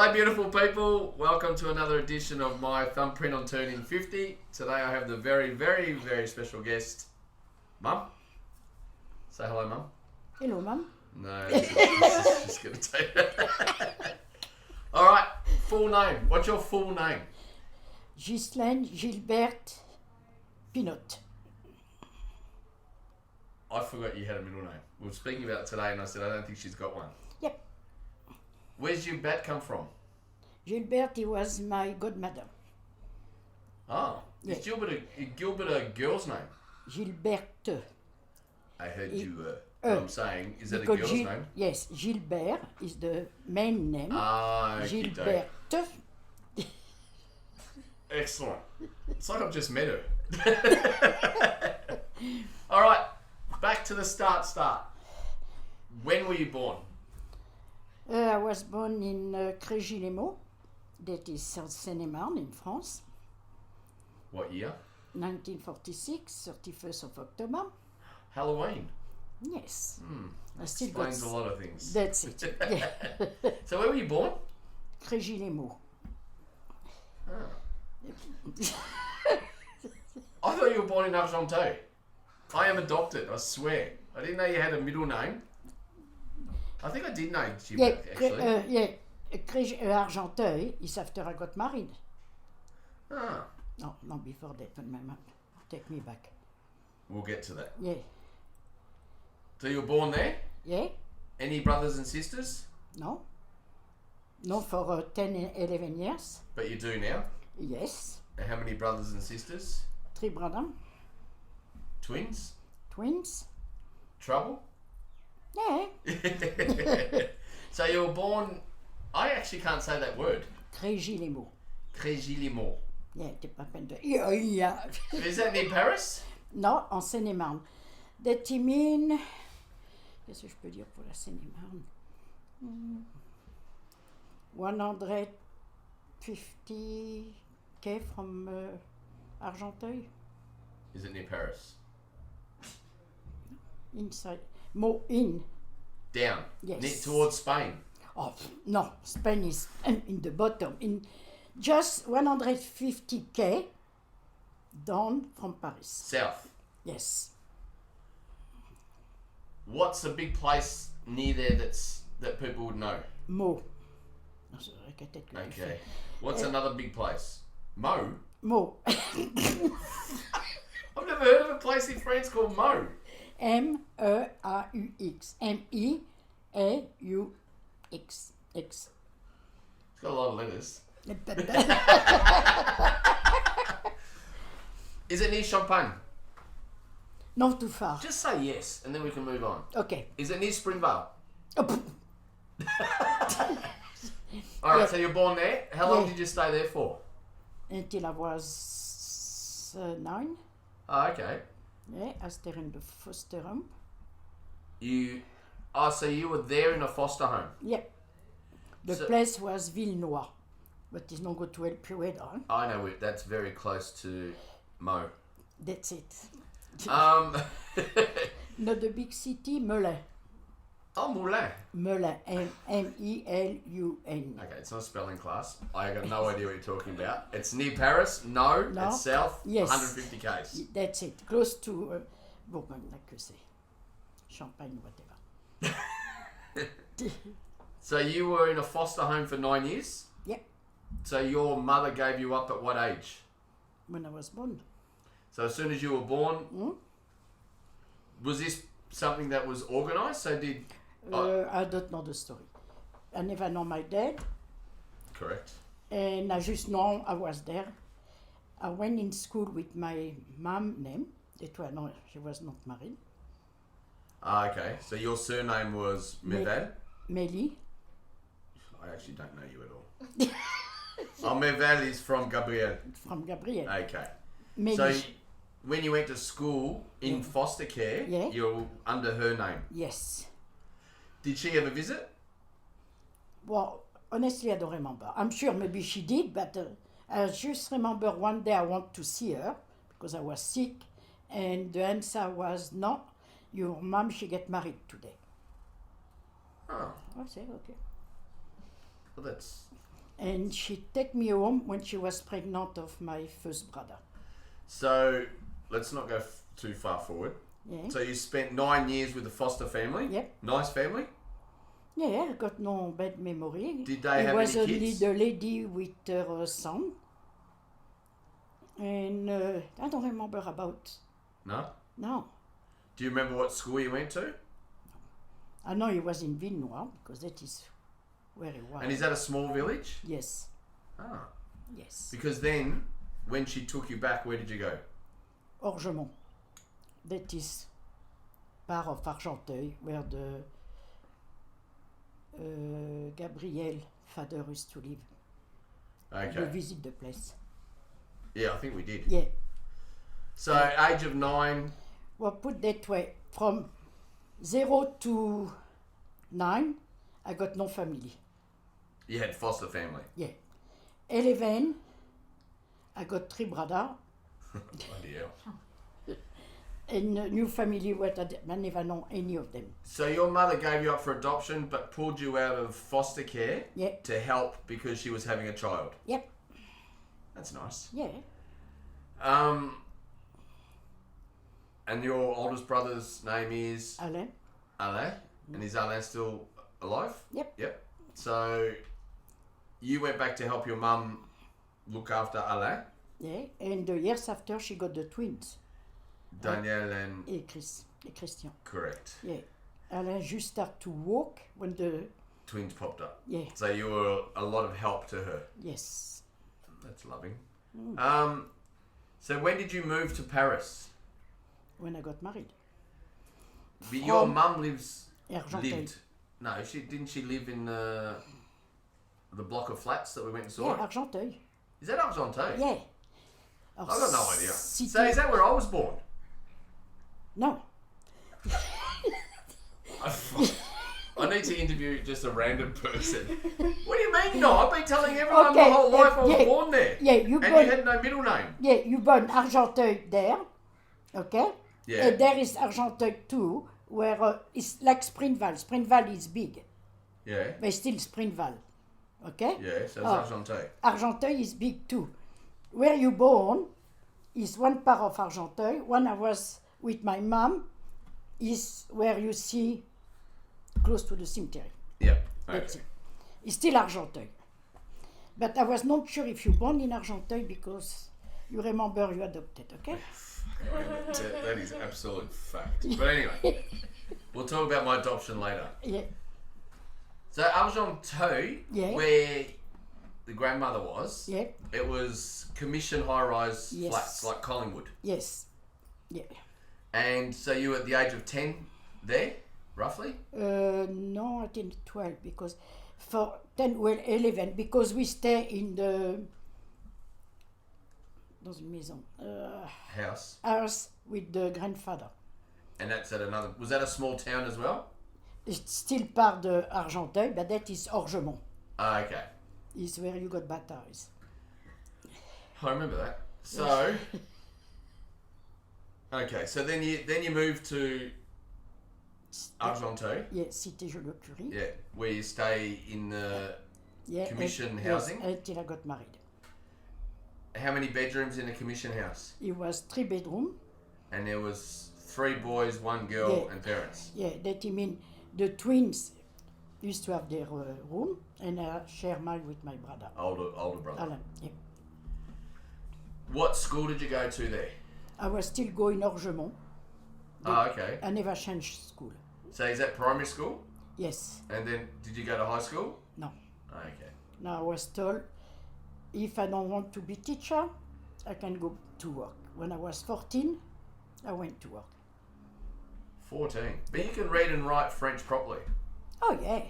Hello, beautiful people. Welcome to another edition of my Thumbprint on Turning 50. Today I have the very, very, very special guest, Mum. Say hello, Mum. Hello, Mum. No, this is just going to take All right, full name. What's your full name? Ghislaine Gilbert Pinot. I forgot you had a middle name. We were speaking about it today and I said I don't think she's got one. Yep. Where's Gilbert come from? Gilbert, he was my godmother. Oh, Yeah. is Gilbert a girl's name? Gilberte. I heard you. What I'm saying, is that a Because girl's name? Yes, Gilbert is the main name. Ah, Gilberte. Excellent. It's like I've just met her. All right, back to the start. When were you born? I was born in Crégis-les-Maux, that is Seine-et-Marne in France, What year? 1946, 31st of October. Halloween. Yes. Hmm. I still Explains a lot of things. That's it. Yeah. So where were you born? Crégis-les-Maux. I thought you were born in Argenteuil. I am adopted, I swear. I didn't know you had a middle name. I think I did know Gilbert, actually. Argenteuil is after I got married. Ah, No, before that, when my mom take me back. we'll get to that. Yeah. So you were born there? Yeah? Any brothers and sisters? No? No, for 10 and 11 years. But you do now? Yes. And how many brothers and sisters? 3 brothers, Twins? twins. Trouble? Yeah. So you were born... I actually can't say that word. Crégis-les-Maux. Crégis-les-Maux. Yeah, t'es pas peine de... Yeah. Is that near Paris? Non, en Seine-et-Marne. That you mean... Qu'est-ce que je peux dire pour la Seine-et-Marne? 150 k from Argenteuil. Is it near Paris? Inside. More in. Down? Yes. Near, towards Spain? Oh, no, Spain is in the bottom. In just 150 k down from Paris. South? Yes. What's a big place near there that people would know? Meaux. Non, c'est vrai que peut-être que tu Okay. fais. What's another big place? Meaux? Meaux. I've never heard of a place in France called Meaux. M-E-A-U-X. M-E-A-U-X. X. It's got a lot of letters. Is it near Champagne? Not too far. Just say yes, and then we can move on. Okay. Is it near Springvale? Oh, pff. All right, Yeah. so you're born there. How long Yeah. did you stay there for? Until I was 9. Oh, okay. Yeah, I stayed in the foster home. So you were there in a foster home. Yeah. The So- place was Villenois, but it's not going to help you either. Huh? I know it. That's very close to Meaux. That's it. Not the big city, Melun. Oh, Moulin. Melun. M-E-L-U-N. Okay, it's not a spelling class. I got no idea what you're talking about. It's near Paris. No, No. it's south. Yes. 150 k's. That's it. Close to Bourgogne, like you say. Champagne, whatever. So you were in a foster home for 9 years. Yep. So your mother gave you up at what age? When I was born. So as soon as you were born, was this something that was organised? So did... I don't know the story. I never know my dad. Correct. And I just know I was there. I went in school with my mom name. She was not married. Ah, okay. So your surname was Merval? Mélie. I actually don't know you at all. Oh, Merval is from Gabriel. From Gabriel. Okay. Mélie. So when you went to school in foster care, Yeah. you're under her name. Yes. Did she ever visit? Well, honestly, I don't remember. I'm sure maybe she did, but I just remember one day I went to see her because I was sick, and the answer was no. Your mom, she get married today. Oh, I say, okay. well, that's And she take me home when she was pregnant of my first brother. So let's not go too far forward. Yeah. So you spent 9 years with the foster family. Yep. Nice family. Yeah, I got no bad memory. Did they have was any only kids? the lady with her son. And I don't remember about. No. No. Do you remember what school you went to? I know he was in Vinois because that is where he was. And is that a small village? Yes. Ah. Yes. Because then, when she took you back, where did you go? Orgemont. That is part of Argenteuil, where the Gabriel father used to live. Okay. We visit the place. Yeah, I think we did. Yeah. So, age of 9. Well, put that way, from 0 to 9, I got no family. You had foster family. Yeah. 11, I got 3 brothers. Bloody hell. And new family, what I never know any of them. So your mother gave you up for adoption, but pulled you out of foster care Yeah. to help because she was having a child. Yep. That's nice. Yeah. And your oldest brother's name is Alain. Alain, and is Alain still alive? Yep. Yep. So you went back to help your mum look after Alain, Yeah. And years after, she got the twins. Danielle, and Et Christian. correct. Yeah. Alain just started to walk when the... Twins popped up. Yeah. So you were a lot of help to her. Yes. That's loving. So when did you move to Paris? When I got married. But your From mum lived. Argenteuil. No, didn't she live in the block of flats that we went and saw? Yeah, Argenteuil. Is that Argenteuil? Yeah. I've got no idea. City- So is that where I was born? No. I need to interview just a random person. What do you mean? No, I've been telling everyone my Okay, whole life I was yeah, born there. Yeah, you And born... you had no middle name. Yeah, you born Argenteuil there. Okay? Yeah. And there is Argenteuil too, where it's like Springval. Springval is big, Yeah. but still Springval. Okay? Yeah, so it's Oh. Argenteuil. Argenteuil is big too. Where you born is one part of Argenteuil. When I was with my mom, is where you see close to the cemetery. Yeah. That's Okay. it. It's still Argenteuil. But I was not sure if you born in Argenteuil because you remember you adopted, okay? That is absolute fact. But anyway, we'll talk about my adoption later. Yeah. So Argenteuil, Yeah. where the grandmother was, Yeah. it was commission high-rise Yes. flats like Collingwood. Yes. Yeah. And so you were at the age of 10 there, roughly? No, I think 12 because for 10, well, 11 because we stay in the dans une maison House. house with the grandfather. And that's at another... Was that a small town as well? It's still part of Argenteuil, but that is Orgemont. Ah, okay. Is where you got baptized. I remember that. So... Okay, so then you moved to Argenteuil. Yeah, Cité Joliot-Curie. Yeah, where you stay in the Yeah, commission and- housing. Yes, until I got married. How many bedrooms in a commission house? It was 3 bedroom. And there was 3 boys, 1 girl, Yeah. and parents. Yeah, that I mean the twins used to have their room, and I share mine with my brother, Older brother. Alan. Yeah. What school did you go to there? I was still going Orgemont. Ah, okay. I never changed school. So is that primary school? Yes. And then did you go to high school? No. Ah, okay. Now I was told if I don't want to be teacher, I can go to work. When I was 14, I went to work. 14. But you can read and write French properly, Oh yeah.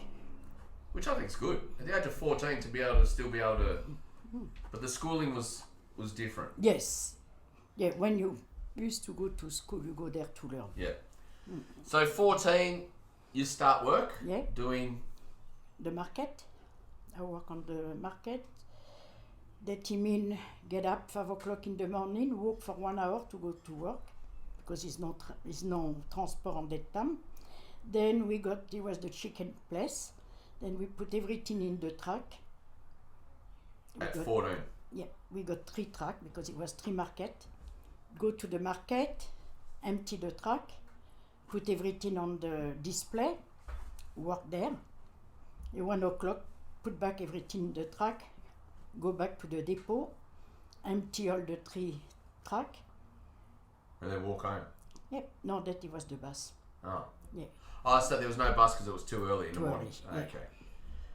which I think is good. At the age of 14 to be able to still be able to... But the schooling was different. Yes. Yeah, when you used to go to school, you go there to learn. Yeah. So 14, you start work Yeah. doing... The market. I work on the market. That I mean get up 5 o'clock in the morning, walk for 1 hour to go to work because it's no transport on that time. Then there was the chicken place. Then we put everything in the truck At 14. Yeah, we got 3 truck because it was 3 market. Go to the market, empty the truck, put everything on the display, work there. At 1 o'clock, put back everything in the truck, go back to the depot, empty all the 3 truck. And then walk home. Yep, no, that it was the bus. Oh. Yeah. Oh, so there was no bus because it was too early in the Too morning. early, yeah. Okay.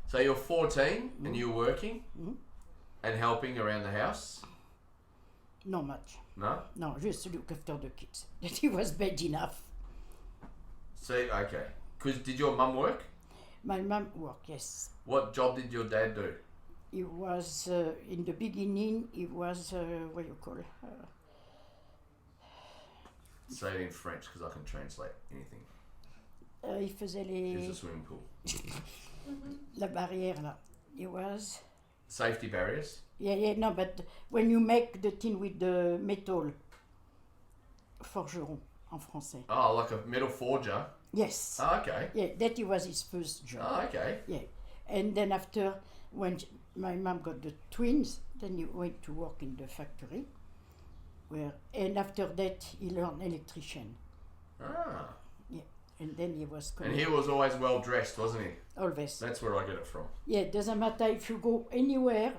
So you're 14 and you're working and helping around the house? Not much. No? No, just to look after the kids. That it was bad enough. So, okay. Because did your mum work? My mom worked, yes. What job did your dad do? It was, in the beginning, it was, what you call, Say it in French because I can translate anything. il faisait Here's a les, swimming pool. la barrière là. It was, Safety barriers? yeah, no, but when you make the thing with the metal, forgeron en français. Oh, like a metal forger? Yes. Oh, okay. Yeah, that it was his first job. Oh, okay. Yeah, and then after, when my mom got the twins, then he went to work in the factory. And after that, he learned electrician. Ah. Yeah, and then he was And he was always well dressed, wasn't he? always. That's where I get it from. Yeah, it doesn't matter if you go anywhere,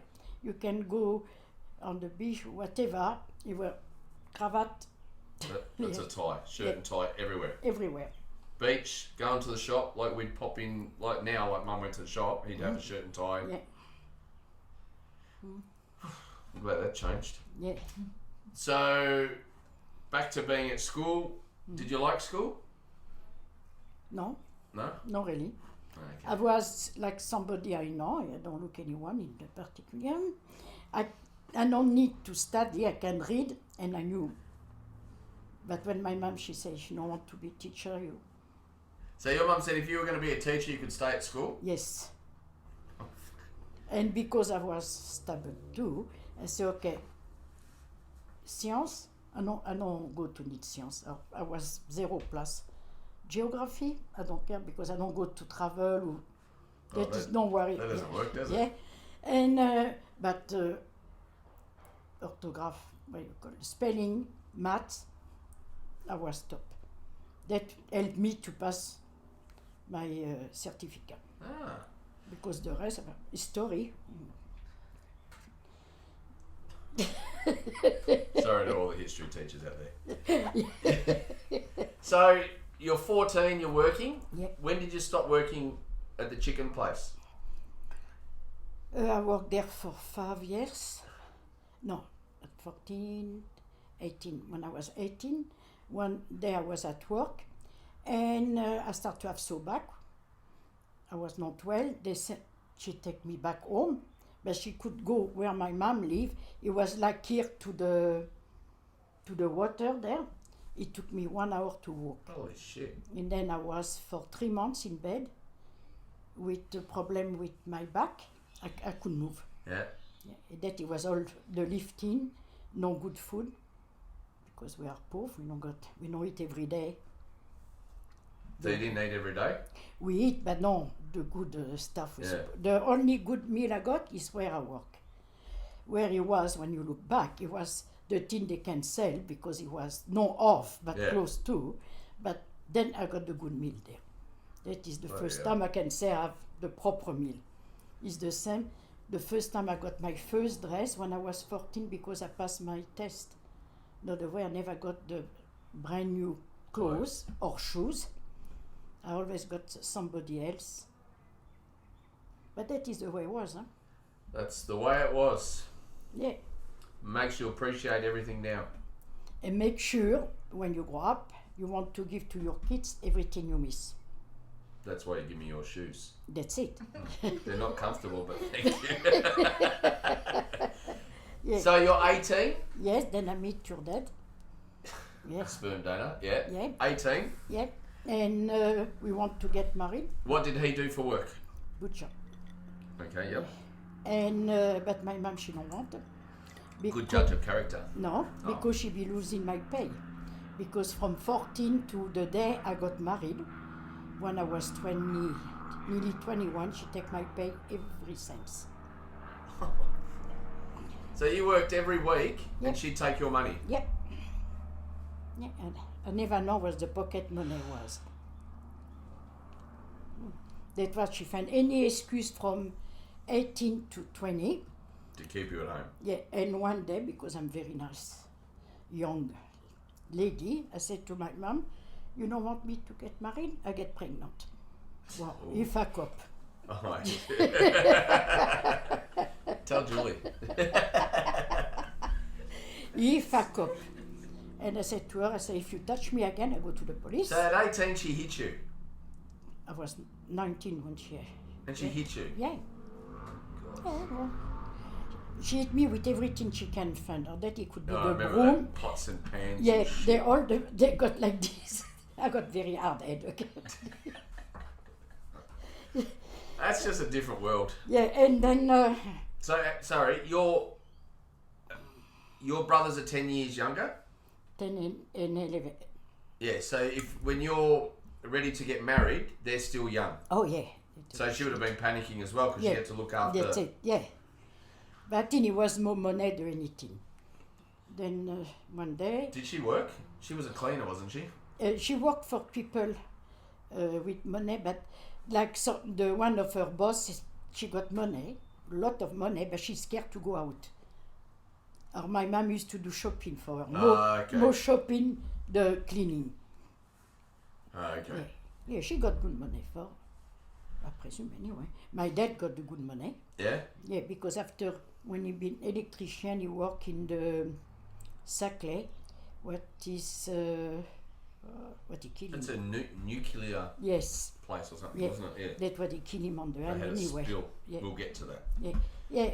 you can go on the beach, whatever, you wear cravat That's Yeah. a tie. Shirt Yeah. and tie everywhere. everywhere. Beach, going to the shop, like we'd pop in, like now, like mum went to the shop, he'd have a shirt and tie. Yeah, I'm glad that changed. yeah. So, back to being at school. Did you like school? No, No? not really. Okay. I was like somebody I know, I don't look anyone in the particular. I don't need to study, I can read, and I knew. But when my mom, she said she don't want to be teacher, you, So your mum said if you were going to be a teacher, you could stay at school? yes. And because I was stubborn too, I said, okay, science, I don't go to need science. I was 0 plus. Geography, I don't care because I don't go to travel. Oh, Don't worry. That doesn't work, does Yeah, it? and but orthograph, what you call it, spelling, math, I was top. That helped me to pass my certificate Ah. because the rest, history. Sorry to all the history teachers out there. So, you're 14, you're working. Yeah. When did you stop working at the chicken place? I worked there for 5 years. No, at 14, 18. When I was 18, one day I was at work and I started to have so back. I was not well. They said she take me back home, but she could go where my mom lived. It was like here to the water there. It took me 1 hour to walk. Holy shit. And then I was for 3 months in bed with a problem with my back. I couldn't move. Yeah. Yeah, that it was all the lifting, no good food, because we are poor. We don't eat every day. So you didn't eat every day? We eat, but no, the good stuff. Yeah. The only good meal I got is where I work. Where it was, when you look back, it was the thing they can sell because it was no off, but Yeah. close to. But then I got the good meal there. That is the Oh, first yeah. time I can say I have the proper meal. It's the same. The first time I got my first dress when I was 14 because I passed my test. No, the way I never got the brand new clothes or shoes. I always got somebody else. But that is the way it was, huh? That's the way it was. Yeah. Makes you appreciate everything now. And make sure when you grow up, you want to give to your kids everything you miss. That's why you give me your shoes. That's it. They're not comfortable, but thank you. Yeah. So you're 18? Yes, then I meet your dad. Yes. Sperm donor, yeah. Yeah. 18. Yeah. And we want to get married. What did he do for work? Butcher. Okay, yep. And but my mom, she don't want it. Good judge of character. No, because she be losing my pay. Because from 14 to the day I got married, when I was 20, nearly 21, she take my pay every cent. So you worked every week, Yep. and she'd take your money. Yep. Yeah, and I never know what the pocket money was. That was she found any excuse from 18 to 20. To keep you at home. Yeah, and one day, because I'm very nice young lady, I said to my mom, you don't want me to get married? I get pregnant. Well, Ooh. if I cop. Oh, tell Julie. If I cop. And I said to her, I said, if you touch me again, I go to the police. So at 18 she hit you? I was 19 when she... And she hit you? Yeah. Yeah, well, she hit me with everything she can find. Or that it could be I the remember broom. that. Pots and pans Yeah, and shit. they got like this. I got very hard head, okay? That's just a different world. Yeah, and then... So, sorry, your brothers are 10 years younger? 10 and 11. Yeah, so when you're ready to get married, they're still young. Oh, yeah. So she would have been panicking as well because Yeah, she had to look after... That's it, yeah. But I think it was more money than anything. Then one day... Did she work? She was a cleaner, wasn't she? She worked for people with money, but like the one of her bosses, she got money, a lot of money, but she's scared to go out. Or my mom used to do shopping for her. Okay. More shopping, the cleaning. Okay. Yeah, she got good money for, I presume anyway. My dad got the good money. Yeah? Yeah, because after, when he been electrician, he worked in the Saclay, what he killed him. It's a nuclear Yes, place or something, Yeah. wasn't it? Yeah. that's what he killed him on the They hand had anyway. a spill. Yeah. We'll get to that. Yeah,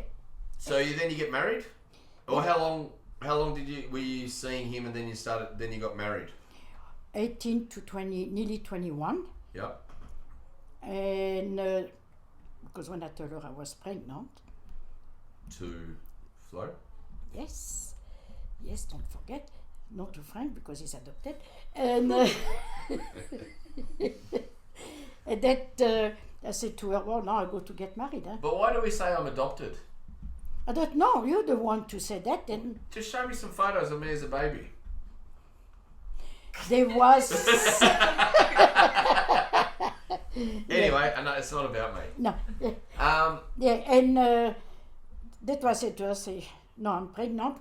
So then you get married? Or how long were you seeing him and then you got married? 18 to 20, nearly 21. Yep. And because when I told her I was pregnant, To Flo? yes, don't forget, not to Frank because he's adopted. And, and that I said to her, well, now I go to get married. Huh? But why do we say I'm adopted? I don't know, you're the one to say that. And Just show me some photos of me as a baby. there was... Anyway, I know it's not about me. No, yeah, and that was it to her, say, no, I'm pregnant.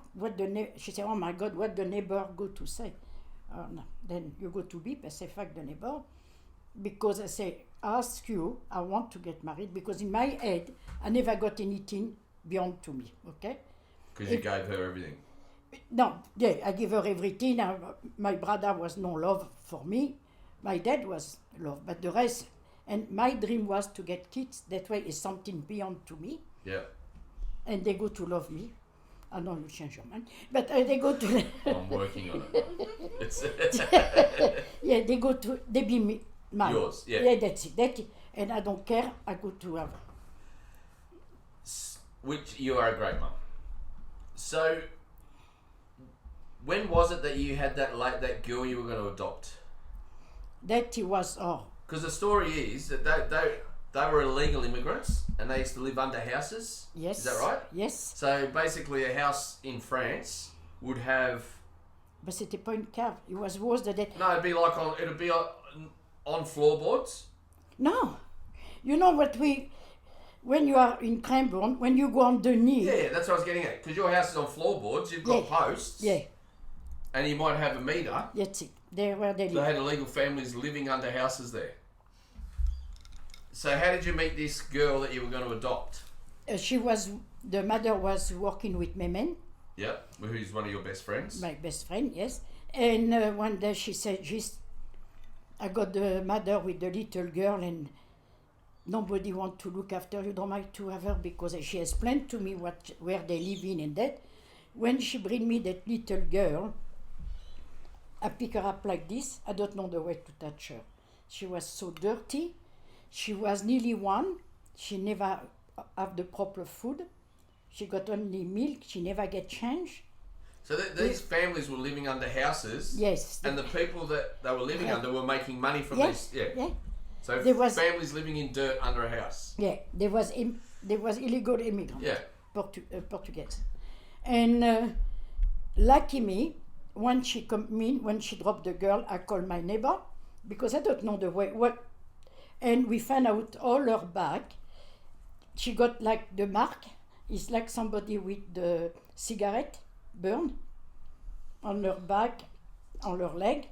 She said, oh my God, what the neighbor go to say? No. Then you go to beep, I say, fuck the neighbor. Because I say, ask you, I want to get married, because in my head, I never got anything beyond to me, okay? Because you gave her everything. No, yeah, I give her everything. My brother was no love for me. My dad was love, but the rest, and my dream was to get kids. That way is something beyond to me. Yeah. And they go to love me. I know you change your mind, but they go to... I'm working on it. It's yeah, they be me, mine. Yours, yeah. Yeah, that's it. And I don't care, I go to have. Which you are a great mum. So, when was it that you had that girl you were going to adopt? That he was, Because the story is that they were illegal immigrants and they used to live under houses. yes. Is that right? Yes. So basically, a house in France would have But c'était pas une cave. It was worse than that. no. It'd be on floorboards. No. You know what when you are in Cranbourne, when you go underneath. Yeah, that's what I was getting at. Because your house is on floorboards, you've got posts. Yeah, And you might have a meter. that's it. There where they They live. had illegal families living under houses there. So how did you meet this girl that you were going to adopt? The mother was working with Memen, Yep. Who's one of your best friends? my best friend, yes. And one day she said, I got the mother with the little girl and nobody want to look after you, don't like to have her, because she explained to me where they live in and that. When she bring me that little girl, I pick her up like this. I don't know the way to touch her. She was so dirty. She was nearly 1. She never have the proper food. She got only milk. She never get change. So these families were living under houses. Yes. And the people that they were living under were making money from Yes. this. Yeah. Yeah. So There was- families living in dirt under a house. Yeah. There was illegal immigrants. Yeah. Portuguese. And lucky me, when she dropped the girl, I called my neighbor because I don't know the way. And we found out all her back. She got like the mark. It's like somebody with the cigarette burn on her back, on her leg.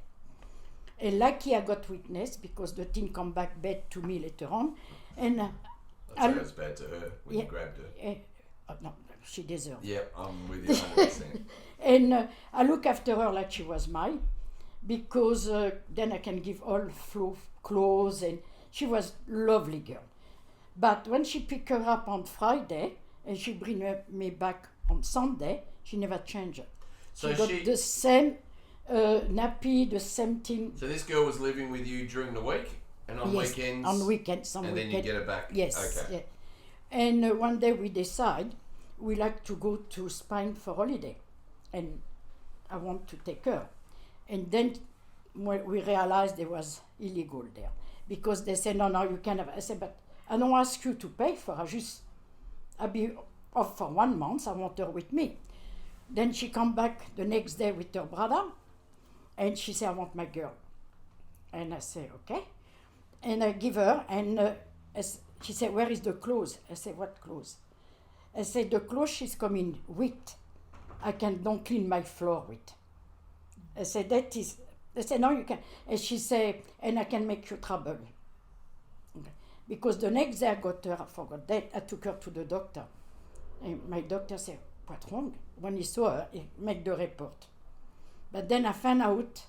And lucky I got witness because the thing come back bad to me later on. And That sounds bad to her when you grabbed her. no, she deserved. Yeah, I'm with you 100%. And I look after her like she was mine because then I can give all clothes, and she was lovely girl. But when she picked her up on Friday and she bring me back on Sunday, she never changed it. So she got the same nappy, the same thing. So this girl was living with you during the week and on Yes, weekends? on weekends. And then you get her back? Yes. Okay. Yeah. And one day we decide we like to go to Spain for holiday. And I want to take her. And then we realized there was illegal there. Because they said, no, you can have. I said, but I don't ask you to pay for her. I'll be off for 1 month. I want her with me. Then she come back the next day with her brother. And she said, I want my girl. And I say, okay. And I give her, and she said, where is the clothes? I said, what clothes? I said, the clothes she's coming with, I don't clean my floor with. I said, they said, no, you can. And she said, and I can make you trouble. Okay. Because the next day I got her, I forgot that, I took her to the doctor. And my doctor said, what's wrong? When he saw her, he made the report. But then I found out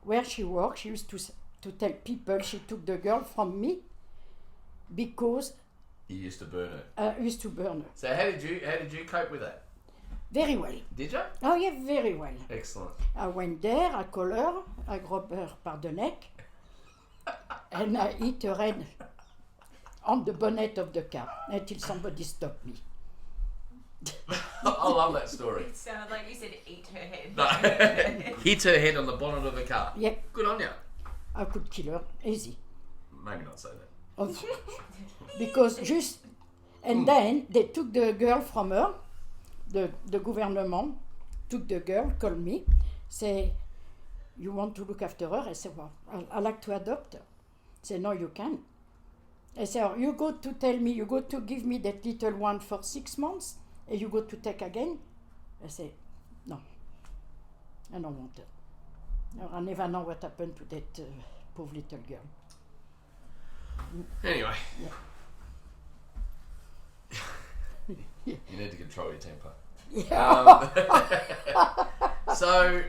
where she worked. She used to tell people she took the girl from me because You used to burn her. I used to burn her. So how did you cope with that? Very well. Did you? Oh yeah, very well. Excellent. I went there, I called her, I grabbed her by the neck, and I hit her head on the bonnet of the car until somebody stopped me. I love that story. It sounded like you said eat her head. No. Hit her head on the bonnet of the car. Yeah, Good on you. I could kill her easy. Maybe not say that. Oh, because and then they took the girl from her. The government took the girl, called me, say, you want to look after her? I said, well, I like to adopt her. Say, no, you can't. I said, oh, you go to give me that little one for 6 months, and you go to take again? I said, no, I don't want her. No, I never know what happened to that poor little girl. Anyway. Yeah. You need to control your temper. Yeah. So,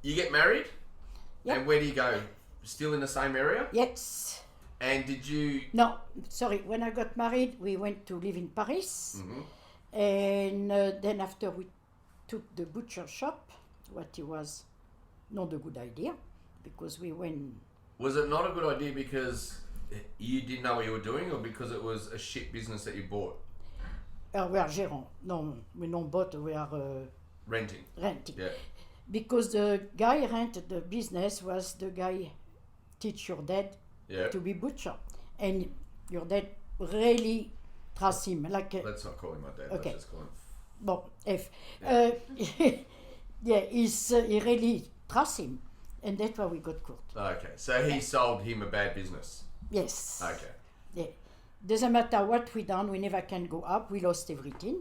you get married, Yep. and where do you go? Still in the same area? Yes. And did you... No, sorry. When I got married, we went to live in Paris. Mhm. And then after we took the butcher shop, what it was not a good idea, because we went... Was it not a good idea because you didn't know what you were doing, or because it was a shit business that you bought? we are gérant. No, we don't bought, we are Renting. renting. Yeah. Because the guy rented the business was the guy teach your dad Yeah. to be butcher. And your dad really trust him. Like, Let's not call him my dad. Okay. Let's just call him... bon, F. Yeah. Yeah, he really trust him. And that's why we got caught. Okay. So he sold him a bad business. Yes. Okay. Yeah. Doesn't matter what we done, we never can go up. We lost everything.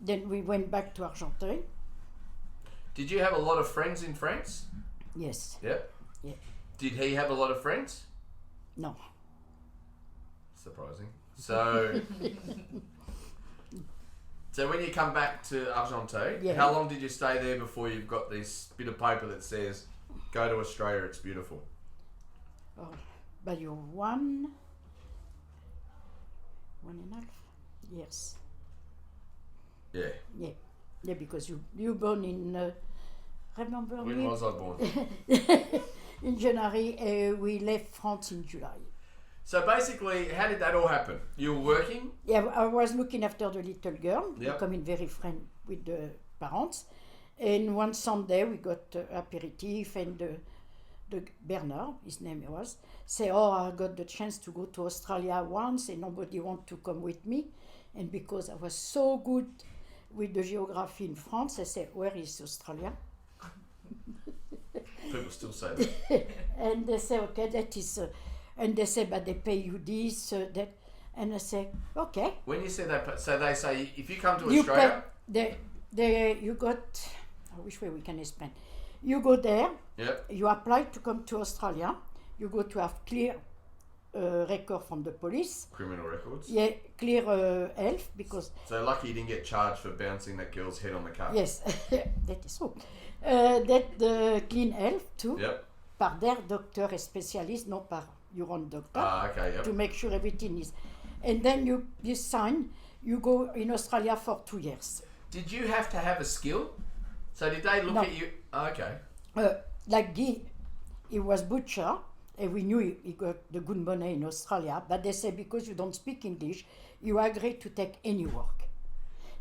Then we went back to Argenteuil. Did you have a lot of friends in France? Yes. Yeah. Yeah. Did he have a lot of friends? No. Surprising. So, so when you come back to Argenteuil, Yeah. how long did you stay there before you've got this bit of paper that says, "Go to Australia, it's beautiful"? Oh, but you're 1.5 years. Yeah. Yeah. Yeah, because you born in remember When me? was I born? In January, we left France in July. So basically, how did that all happen? You were working? Yeah, I was looking after the little girl, Yep. becoming very friend with the parents. And one Sunday we got aperitif, and the Bernard, his name was, say, oh, I got the chance to go to Australia once and nobody want to come with me. And because I was so good with the geography in France. I say, where is Australia? People still say that. And they say, okay, that is, and they say, but they pay you this, that, and I say, okay. When you say that, so they say if you come to You Australia, you got, which way we can explain? You go there, yep, you apply to come to Australia, you go to have clear record from the police. criminal records. Yeah, clear health, because So lucky you didn't get charged for bouncing that girl's head on the car. yes, that is so. That clean health too, Yep. par their doctor et spécialiste, not par your own doctor, Ah, okay, yep. to make sure everything is. And then you sign, you go in Australia for 2 years. Did you have to have a skill? So did they look No. at you? Oh, okay. Like Ghis, he was butcher, and we knew he got the good money in Australia, but they said because you don't speak English, you agree to take any work.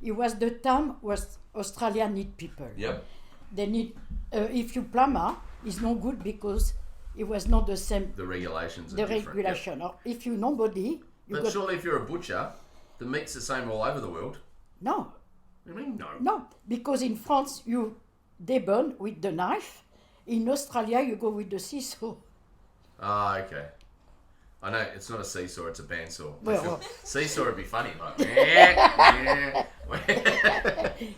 It was the time was Australia need people. Yep. They need, if you plumber, it's no good because it was not the same, The regulations are the different. Yep. regulation. Or if you nobody, you But got, surely if you're a butcher, the meat's the same all over the world. no, What do you mean no? no, because in France you debone with the knife, in Australia you go with the scissor. Ah, okay. I know, it's not a seesaw, it's a bandsaw. Well, Seesaw would be funny, like, yeah.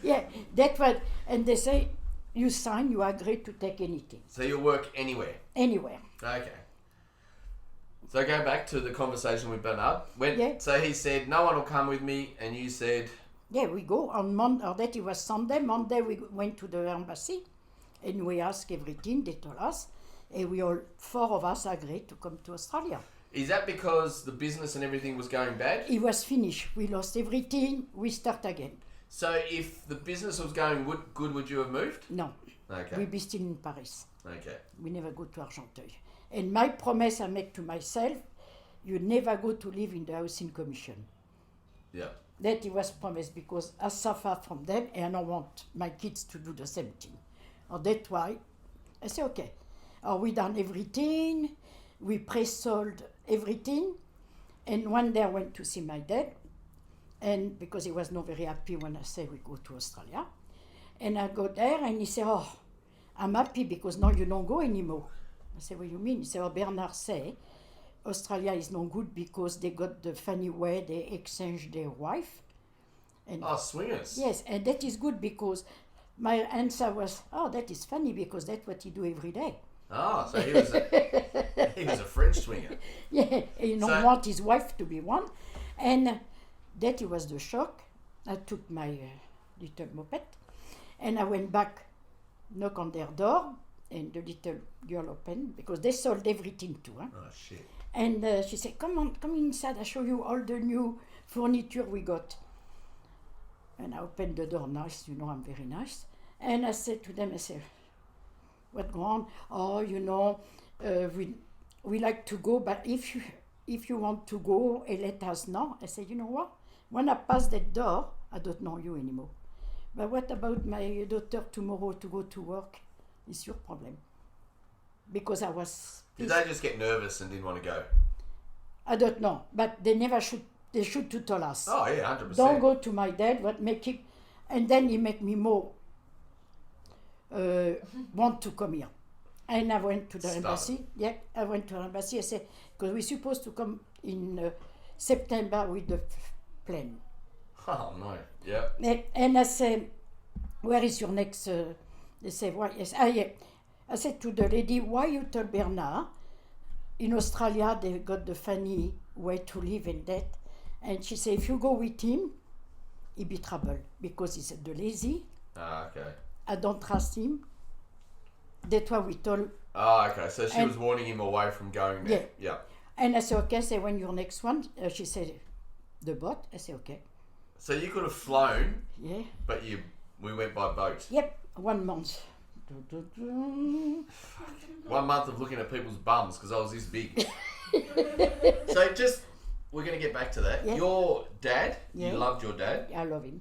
yeah, that was, and they say you sign, you agree to take anything, So you'll work anywhere. anywhere. Okay. So go back to the conversation with Bernard. Yeah. So he said, no one will come with me, and you said, Yeah, we go on Monday, or that it was Sunday. Monday we went to the embassy, and we asked everything. They told us, and we all 4 of us agreed to come to Australia. is that because the business and everything was going bad? It was finished. We lost everything. We start again. So if the business was going good, would you have moved? No, Okay. we be still in Paris. Okay. We never go to Argenteuil. And my promise I make to myself, you never go to live in the housing commission. Yeah. That it was promised because I suffer from them and I don't want my kids to do the same thing. Or that's why I say, okay, we done everything, we pre-sold everything, and one day I went to see my dad, and because he was not very happy when I said we go to Australia, and I go there and he said, oh, I'm happy because now you don't go anymore. I said, what do you mean? He said, oh, Bernard say, Australia is no good because they got the funny way they exchange their wife. And Oh, swingers. yes, and that is good because my answer was, oh, that is funny because that's what he do every day. Oh, so he was a French swinger. Yeah, he don't So- want his wife to be one. And that was the shock. I took my little moped and I went back, knock on their door, and the little girl opened because they sold everything too. Huh? Oh, shit. And she said, come on, come inside, I show you all the new furniture we got. And I opened the door nice, you know I'm very nice. And I said to them, I said, what go on? Oh, you know, we like to go, but if you want to go, let us know. I said, you know what? When I pass that door, I don't know you anymore. But what about my daughter tomorrow to go to work? It's your problem. Because I was Did they just get nervous and didn't want to go? I don't know, but they never should. They should to tell us. Oh, yeah, 100%. Don't go to my dad. What make it, and then he make me more want to come here. And I went to the Stubborn. embassy. Yeah, I went to the embassy. I said because we're supposed to come in September with the plane. Oh, no. Yep. And I said, where is your next? They say, why? Yes, yeah. I said to the lady, why you tell Bernard? In Australia, they got the funny way to live and that. And she said, if you go with him, he be trouble because he's the lazy. Ah, okay. I don't trust him. That's why we told. Oh, okay. So she And- was warning him away from going there. Yeah. And I said, okay. I said, when your next one? She said, the boat. I said, okay. So you could have flown, Yeah. but we went by boat. Yep. 1 month. 1 month of looking at people's bums because I was this big. So just, we're going to get back to that. Yeah. Your dad, Yeah. you loved your dad. I love him.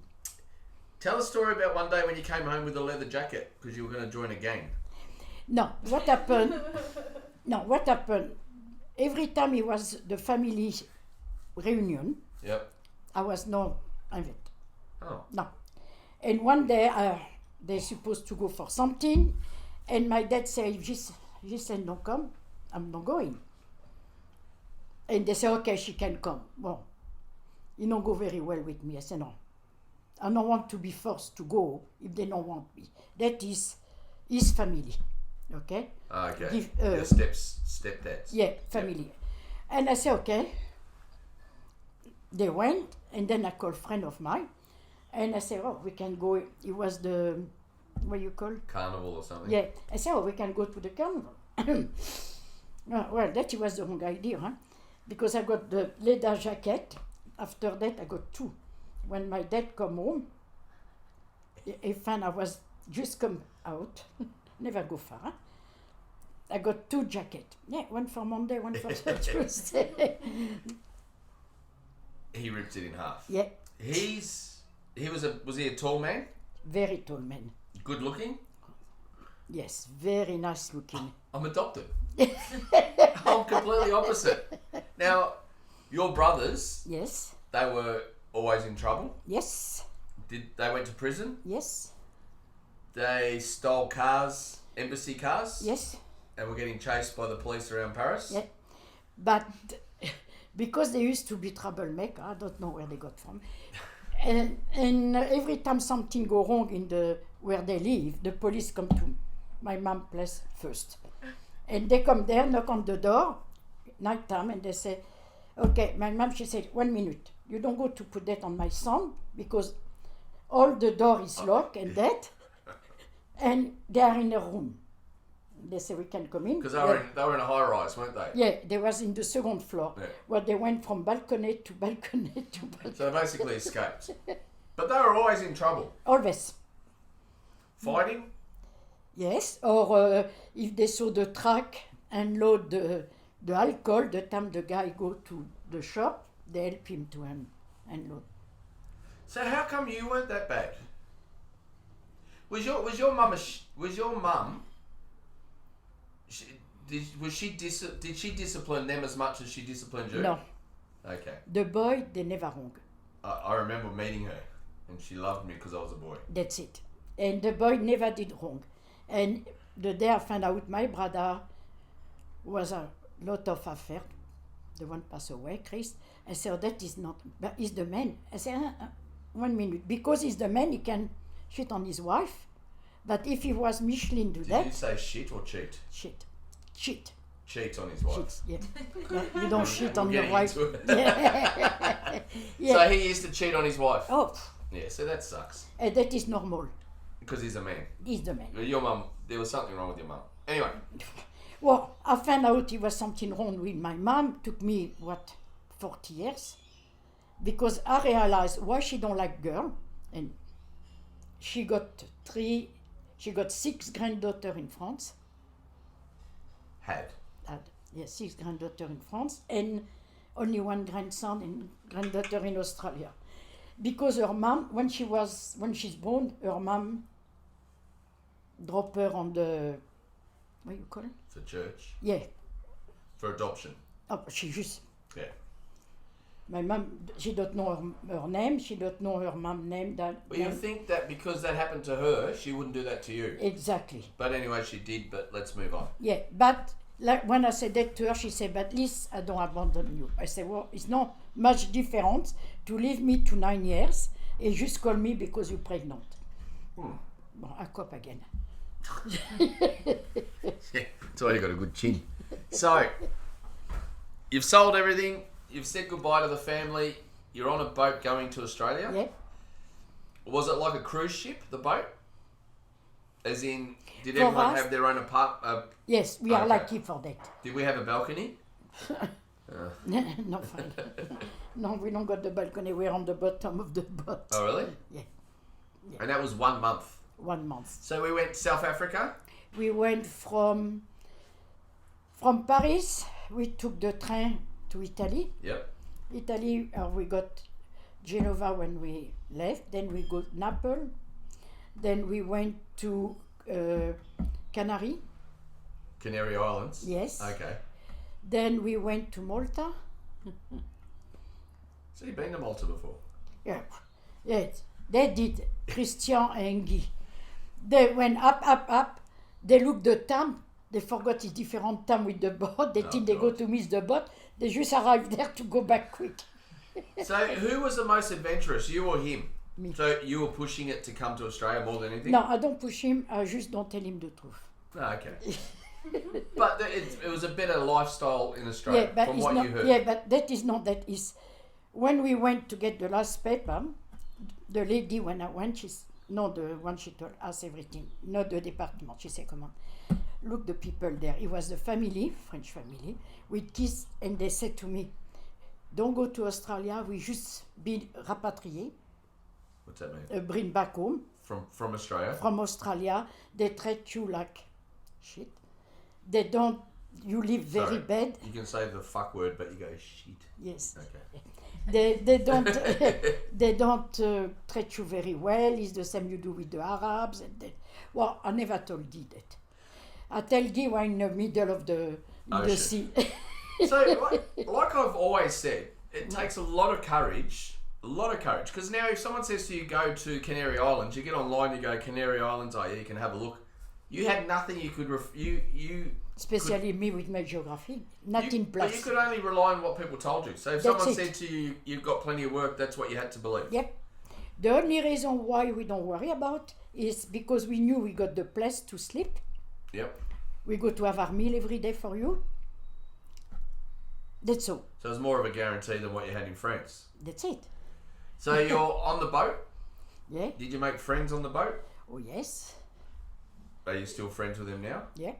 Tell a story about one day when you came home with a leather jacket because you were going to join a gang. No, what happened? No, what happened? Every time it was the family reunion, Yep. I was not invited. Oh. No. And one day they're supposed to go for something, and my dad said, if Giselle don't come, I'm not going. And they say, okay, she can come. Well, you don't go very well with me. I said, no. I don't want to be forced to go if they don't want me. That is his family. Okay? Okay. Your stepdads. Yeah, family. Yep. And I said, okay. They went, and then I called a friend of mine, and I said, oh, we can go. It was the, what you call? Carnival or something. Yeah. I said, oh, we can go to the carnival. Well, that was the wrong idea, huh? Because I got the leather jacket. After that, I got two. When my dad come home, he found I was just come out. Never go far. Huh? I got two jackets. Yeah, one for Monday, one for Tuesday. He ripped it in half. Yeah. Was he a tall man? Very tall man. Good looking? Yes, very nice looking. I'm adopted. I'm completely opposite. Now, your brothers, yes, they were always in trouble? Yes. They went to prison? Yes. They stole cars, embassy cars? Yes. And were getting chased by the police around Paris? Yeah. But because they used to be troublemaker, I don't know where they got from. And every time something go wrong in where they live, the police come to my mom's place first. And they come there, knock on the door, night time, and they say, okay, my mom, she said, 1 minute. You don't go to put that on my son because all the door is locked and that, and they are in a room. They say we can come in. Because they were in a high rise, weren't they? Yeah, they was in the second floor, where they went from balcony to balcony to balcony. So they basically escaped. But they were always in trouble. Always. Fighting? Yes, or if they saw the truck unload the alcohol, the time the guy go to the shop, they help him to unload. So how come you weren't that bad? Was your mum? Did she discipline them as much as she disciplined you? No. Okay. The boy, they never wrong. I remember meeting her, and she loved me because I was a boy. That's it. And the boy never did wrong. And the day I found out my brother was a lot of affair. The one passed away, Chris. I said, that is not, but he's the man. I said, 1 minute. Because he's the man, he can shit on his wife. But if he was Michelin do that. Did you say shit or cheat? Shit. Cheat. Cheat on his wife. Cheat, yeah. You don't shit on your wife. Yeah. So he used to cheat on his wife? Oh. Yeah, so that sucks. That is normal. Because he's a man. He's the man. Your mum, there was something wrong with your mum. Anyway. Well, I found out there was something wrong with my mom. Took me, 40 years? Because I realized why she don't like girl. And she got 6 granddaughters in France. Had, 6 granddaughters in France. And only 1 grandson and granddaughter in Australia. Because her mom, when she's born, her mom dropped her on the, what you call it? For church? Yeah. For adoption? Oh, she just... Yeah. My mom, she don't know her name, she don't know her mom's name. Well, you think that because that happened to her, she wouldn't do that to you? Exactly. But anyway, she did, but let's move on. Yeah, but like when I said that to her, she said, but at least I don't abandon you. I said, well, it's not much difference to leave me to 9 years and just call me because you're pregnant. Well, I cop again. Yeah, that's why you got a good chin. So, you've sold everything, you've said goodbye to the family, you're on a boat going to Australia? Yeah. Was it like a cruise ship, the boat? As in, did everyone have their own apartment? Yes, we are lucky for that. Did we have a balcony? No, fine. No, we don't got the balcony. We're on the bottom of the boat. Oh, really? Yeah. And that was 1 month? 1 month. So we went South Africa? We went from Paris. We took the train to Italy. Yep. Italy, we got Genova when we left. Then we got Naples. Then we went to Canary Islands? Yes. Okay. Then we went to Malta. So you've been to Malta before? Yeah. Yeah. They did, Christian and Guy. They went up. They looked the time. They forgot it's different time with the boat. They think they go to miss the boat. They just arrived there to go back quick. So who was the most adventurous, you or him? Me. So you were pushing it to come to Australia more than anything? No, I don't push him. I just don't tell him the truth. Oh, okay. But it was a better lifestyle in Australia, from what you heard. Yeah, but that is not that is. When we went to get the last paper, the lady, when I went, she's not the one she told us everything, not the department. She said, "Come on, look the people there." It was the family, French family, with kids, and they said to me, "Don't go to Australia. We just be rapatriés, What's that mean? bring back home From Australia? from Australia. They treat you like shit. They don't. You live very Sorry. bad. You can say the fuck word, but you go shit. Yes." Okay. They don't they don't treat you very well. It's the same you do with the Arabs. And well, I never told Guy that. I tell Guy we're in the middle of the sea. So, like I've always said, it takes a lot of courage. Because now if someone says to you, go to Canary Islands, you get online, you go, Canary Islands, oh yeah, you can have a look. You had nothing you could, you Especially me with my geography. Nothing But plus. you could only rely on what people told you. So if That's someone it. said to you, you've got plenty of work, that's what you had to believe. Yep. The only reason why we don't worry about is because we knew we got the place to sleep. Yep. We go to have our meal every day for you. That's all. So it's more of a guarantee than what you had in France. That's it. So you're on the boat. Yeah. Did you make friends on the boat? Oh yes. Are you still friends with them now? Yeah.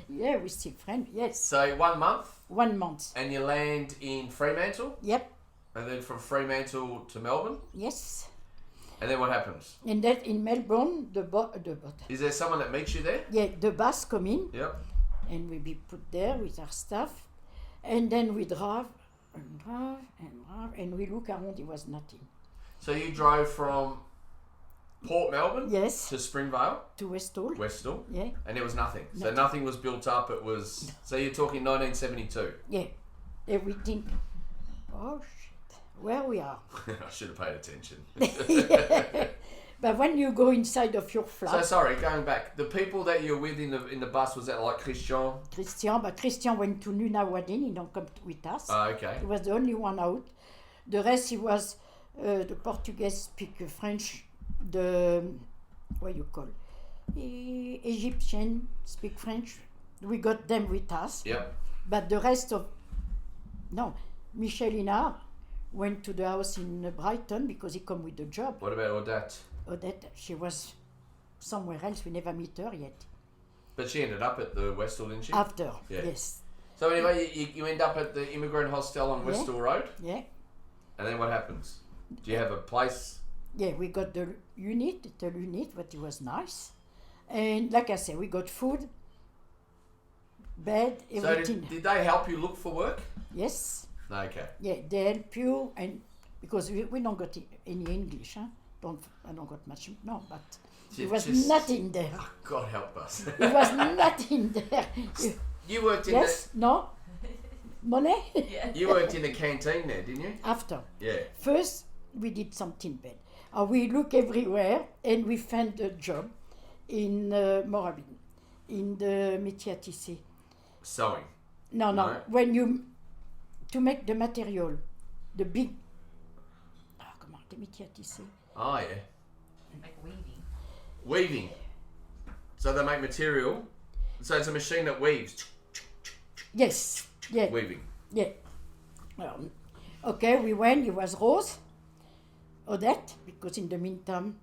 Yeah, we still friends. Yes. So 1 month 1 month. and you land in Fremantle, Yep. and then from Fremantle to Melbourne, Yes. and then what happens? And then in Melbourne, the Is there someone that meets you there? yeah, the bus come in Yep. and we be put there with our stuff, and then we drive and we look around. It was nothing. So you drove from Port Melbourne Yes. to Springvale, To Westall. Westall, Yeah. and there was nothing. So Nothing. nothing was built up. It was. So you're talking 1972. Yeah. Everything. Oh shit. Where we are. I should have paid attention. But when you go inside of your So flat, sorry, going back, the people that you're with in the bus, was that like Christian? Christian went to Nunawading. He don't come with us. Oh, okay. He was the only one out. The rest, he was the Portuguese speak French. The what you call Egyptian speak French. We got them with us. Yep. But the rest of no, Michelina went to the house in Brighton because he come with the job. What about Odette? Odette, she was somewhere else. We never meet her yet. But she ended up at the Westall, didn't she? After, Yeah. yes, So anyway, you end up at the immigrant hostel on Yeah. Westall Road, yeah. and then what happens? Do you have a place? Yeah, we got the unit, but it was nice. And like I said, we got food, bed, So everything. did they help you look for work? Yes, No, okay. yeah, they help you, and because we don't got any English, huh? I don't got much, no, but there was Just- nothing there. Oh, God help us. There was nothing there. You worked in Yes, no, money? Yeah. you worked in the canteen there, didn't you? After. Yeah. First, we did something bad. We look everywhere and we found a job in Morabin, in the métier à tisser. Sewing. No, No. when you, to make the material, the big, comment, the métier à tisser. Oh yeah. Like weaving. Weaving. So they make material. So it's a machine that weaves. Yes, yeah, Weaving. yeah. Okay, we went, it was Rose, Odette, because in the meantime,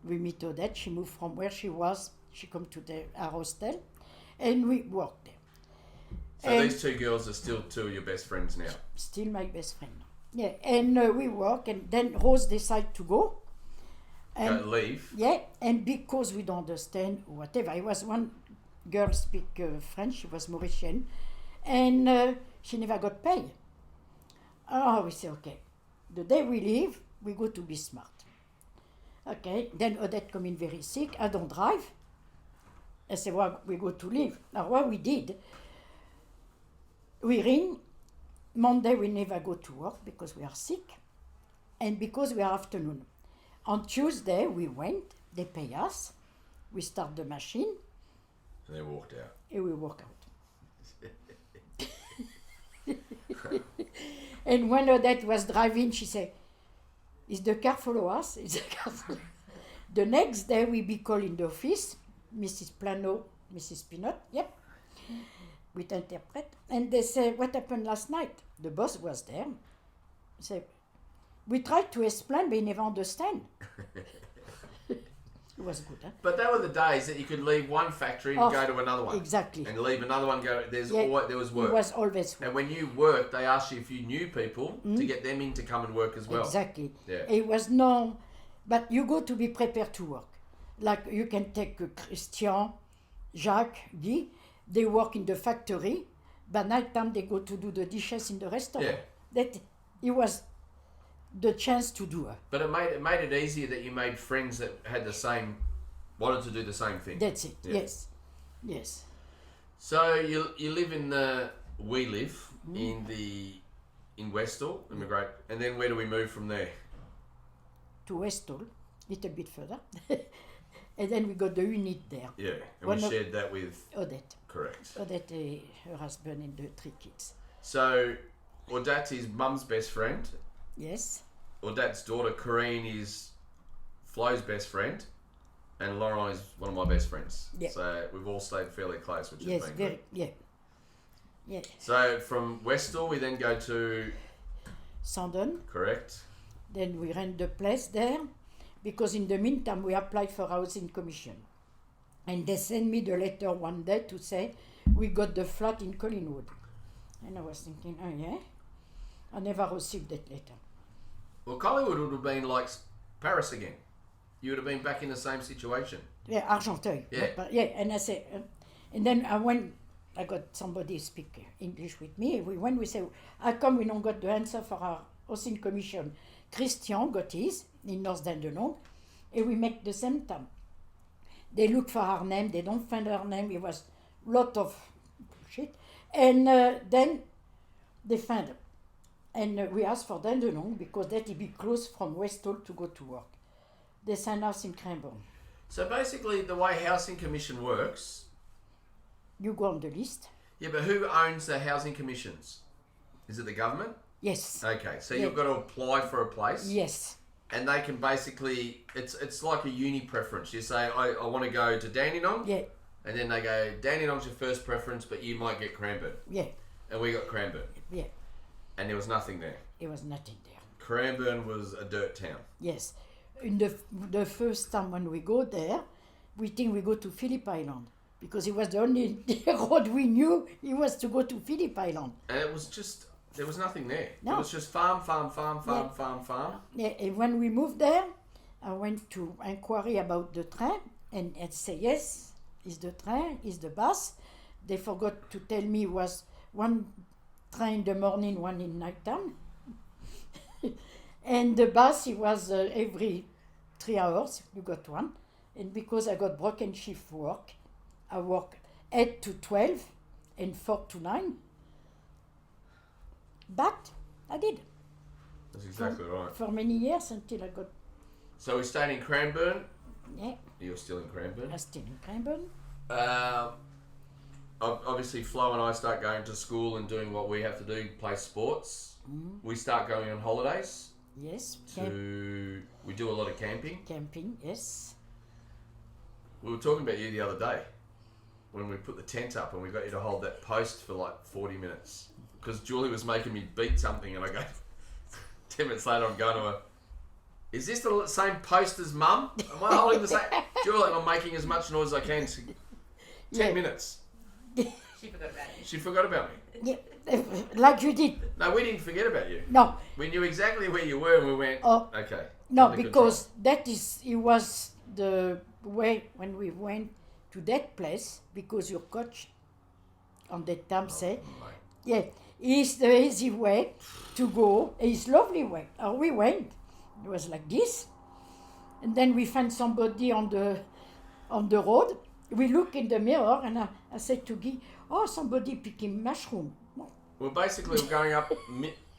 we meet Odette. She moved from where she was, she come to our hostel, and we worked there. So And- these two girls are still two of your best friends now. Still my best friend. Yeah, and we work, and then Rose decided to go. And Leave. yeah, and because we don't understand whatever, it was one girl speak French. She was Mauritian, and she never got paid. Oh, we say okay. The day we leave, we go to Be Smart. Okay, then Odette come in very sick. I don't drive. I say, well, we go to leave. Now, what we did, we ring. Monday we never go to work because we are sick. And because we are afternoon. On Tuesday, we went, they pay us, we start the machine, And they walked out. and we walk out. And when Odette was driving, she said, is the car follow us? Is the car follow? The next day, we be called in the office, Mrs. Plano, Mrs. Pinot, yep, with interpret. And they say, what happened last night? The boss was there. Say, we tried to explain, but he never understand. It was good, huh? But that were the days that you could leave one factory and go to another one. Exactly. And leave another one, go. There was work. It was always work. And when you worked, they asked you if you knew people to get them in to come and work as well. Exactly. Yeah. It was no, but you go to be prepared to work. Like you can take Christian, Jacques, Guy, they work in the factory, but night time they go to do the dishes in the restaurant. Yeah. That it was the chance to do it. But it made it easier that you made friends that had wanted to do the same thing. That's it. Yeah. Yes. Yes. So you live in Westall, immigrate, and then where do we move from there? To Westall, little bit further. And then we got the unit there. Yeah, and One we of- shared that with. Odette. Correct. Odette, her husband and the 3 kids. So, Odette's his mum's best friend. Yes. Odette's daughter Corrine is Flo's best friend, and Lauren is one of my best friends. Yeah. So we've all stayed fairly close, which Yes, has been very, good. yeah. Yeah. So from Westall we then go to Sandon. correct. Then we rent the place there because in the meantime we applied for housing commission. And they sent me the letter one day to say, we got the flat in Collingwood. And I was thinking, oh yeah? I never received that letter. Well, Collingwood would have been like Paris again. You would have been back in the same situation. Yeah, Argenteuil. Yeah. Yeah, and I said, and then I got somebody speak English with me. We say, how come we don't got the answer for our housing commission? Christian got his in North Dandenong, and we make the same time. They look for our name, they don't find our name. It was a lot of shit. And then they find it. And we asked for Dandenong because that would be close from Westall to go to work. They send us in Cranbourne. So basically, the way housing commission works. You go on the list. Yeah, but who owns the housing commissions? Is it the government? Yes. Okay, so Yeah. you've got to apply for a place. Yes. And they can basically, it's like a uni preference. You say, I want to go to Dandenong. Yeah. And then they go, Dandenong's your first preference, but you might get Cranbourne. Yeah. And we got Cranbourne. Yeah. And there was nothing there. It was nothing there. Cranbourne was a dirt town. Yes. In the first time when we go there, we think we go to Phillip Island because it was the only road we knew. It was to go to Phillip Island. And it was just, there was nothing there. No. It was just farm. Yeah. Yeah. And when we moved there, I went to inquiry about the train and it said yes, it's the train, it's the bus. They forgot to tell me it was one train in the morning, one in night time. And the bus, it was every 3 hours, you got one. And because I got broken shift work, I work 8 to 12 and 4 to 9. But I did That's exactly right. for many years until I got, So we stayed in Cranbourne. yeah, You're still in Cranbourne. I still in Cranbourne. Obviously, Flo and I start going to school and doing what we have to do, play sports. We start going on holidays. Yes, We do a lot of camping. camping, yes. We were talking about you the other day when we put the tent up and we got you to hold that post for like 40 minutes because Julie was making me beat something and I go 10 minutes later I'm going to her, is this the same post as Mum? Am I holding the same? Julie, I'm making as much noise as I can. 10 Yeah. minutes. She forgot about you. She forgot about me. Yeah, like you did. No, we didn't forget about you. No, We knew exactly where you were and we went, Oh. okay. no, under because it was the way when we went to that place because your coach on that time said, control. Mate. yeah, it's the easy way to go. It's lovely way. We went. It was like this. And then we found somebody on the road. We look in the mirror and I said to Guy, oh, somebody picking mushroom. Well, basically, we're going up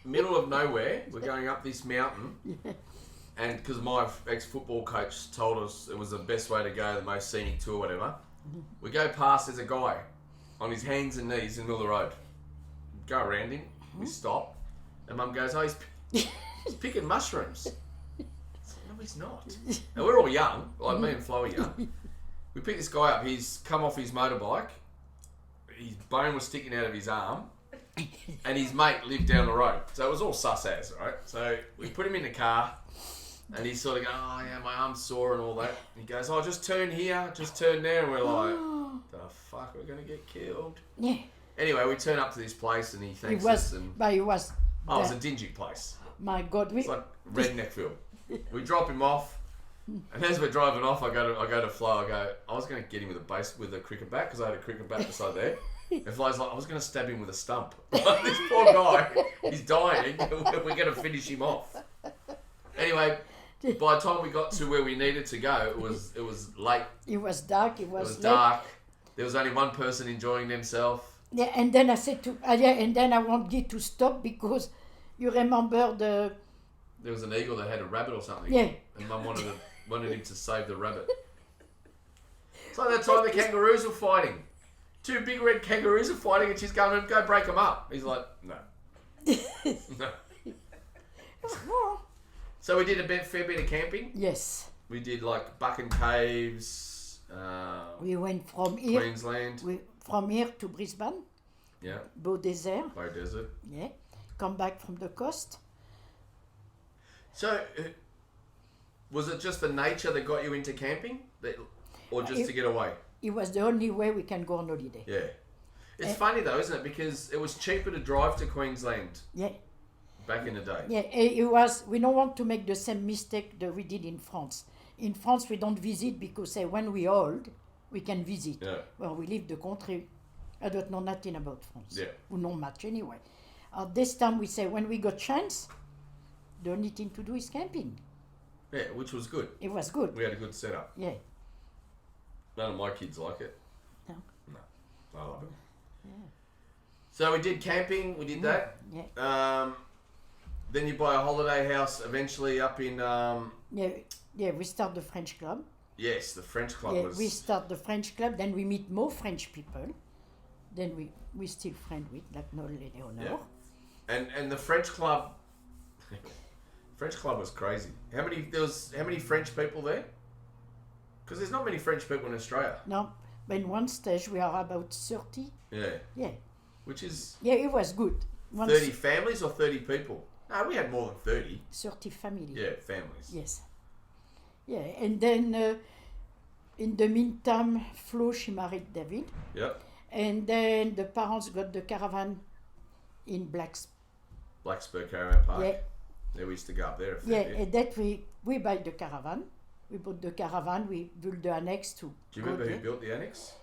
middle of nowhere. We're going up this mountain. And because my ex-football coach told us it was the best way to go, the most scenic tour, whatever. We go past, there's a guy on his hands and knees in the middle of the road. Go around him, we stop, and Mum goes, oh, he's picking mushrooms. I said, no, he's not. And we're all young, like me and Flo are young. We pick this guy up, he's come off his motorbike, his bone was sticking out of his arm, and his mate lived down the road. So it was all sus as, right? So we put him in the car, and he's sort of going, oh yeah, my arm's sore and all that. And he goes, oh, just turn here, just turn there. And we're like, the fuck, we're going to get killed. Yeah. Anyway, we turn up to this place and he thanks us. And But it was... oh, it was a dingy place. My God. It's like Redneckville. We drop him off. And as we're driving off, I go to Flo, I was going to get him with a cricket bat because I had a cricket bat beside there. And Flo's like, I was going to stab him with a stump. This poor guy, he's dying. We're going to finish him off. Anyway, by the time we got to where we needed to go, it was late. It was dark. It was late. Dark. There was only one person enjoying themselves. Yeah, and then I said to and then I wanted to stop because you remember the... There was an eagle that had a rabbit or something. Yeah. And Mum wanted him to save the rabbit. It's like that time the kangaroos were fighting. Two big red kangaroos are fighting and she's going, go break them up. He's like, no. No. So we did a fair bit of camping. Yes. We did like Buchan Caves. We went from here. Queensland. From here to Brisbane. Yeah. Beau Desert. Beau Desert. Yeah. Come back from the coast. So, was it just the nature that got you into camping, or just to get away? It was the only way we can go on holiday. Yeah. It's funny though, isn't it? Because it was cheaper to drive to Queensland. Yeah. Back in the day. Yeah, it was. We don't want to make the same mistake that we did in France. In France, we don't visit because when we old, we can visit. Yeah. Well, we leave the country. I don't know nothing about France. Yeah. We know much anyway. This time we say when we got chance, the only thing to do is camping. Yeah, which was good. It was good. We had a good setup. Yeah. None of my kids like it. No. No. I love it. Yeah. So we did camping, we did that. Yeah. Then you buy a holiday house eventually up in... Yeah, we start the French club. Yes, the French club Yeah, was... we start the French club, then we meet more French people. Then we still friend with, like Noel and Leonor. Yeah. And the French club... French club was crazy. How many French people there? Because there's not many French people in Australia. No, but in one stage we are about 30. Yeah. Yeah. Which is... Yeah, it was good. 30 families or 30 people? No, we had more than 30. 30 families. Yeah, families. Yes. Yeah, and then in the meantime, Flo, she married David. Yep. And then the parents got the caravan in Blackspur Caravan Park. Yeah. Yeah, we used to go up there. Yeah, and that we buy the caravan. We bought the caravan, we built the annex to... Do you remember who built the annex?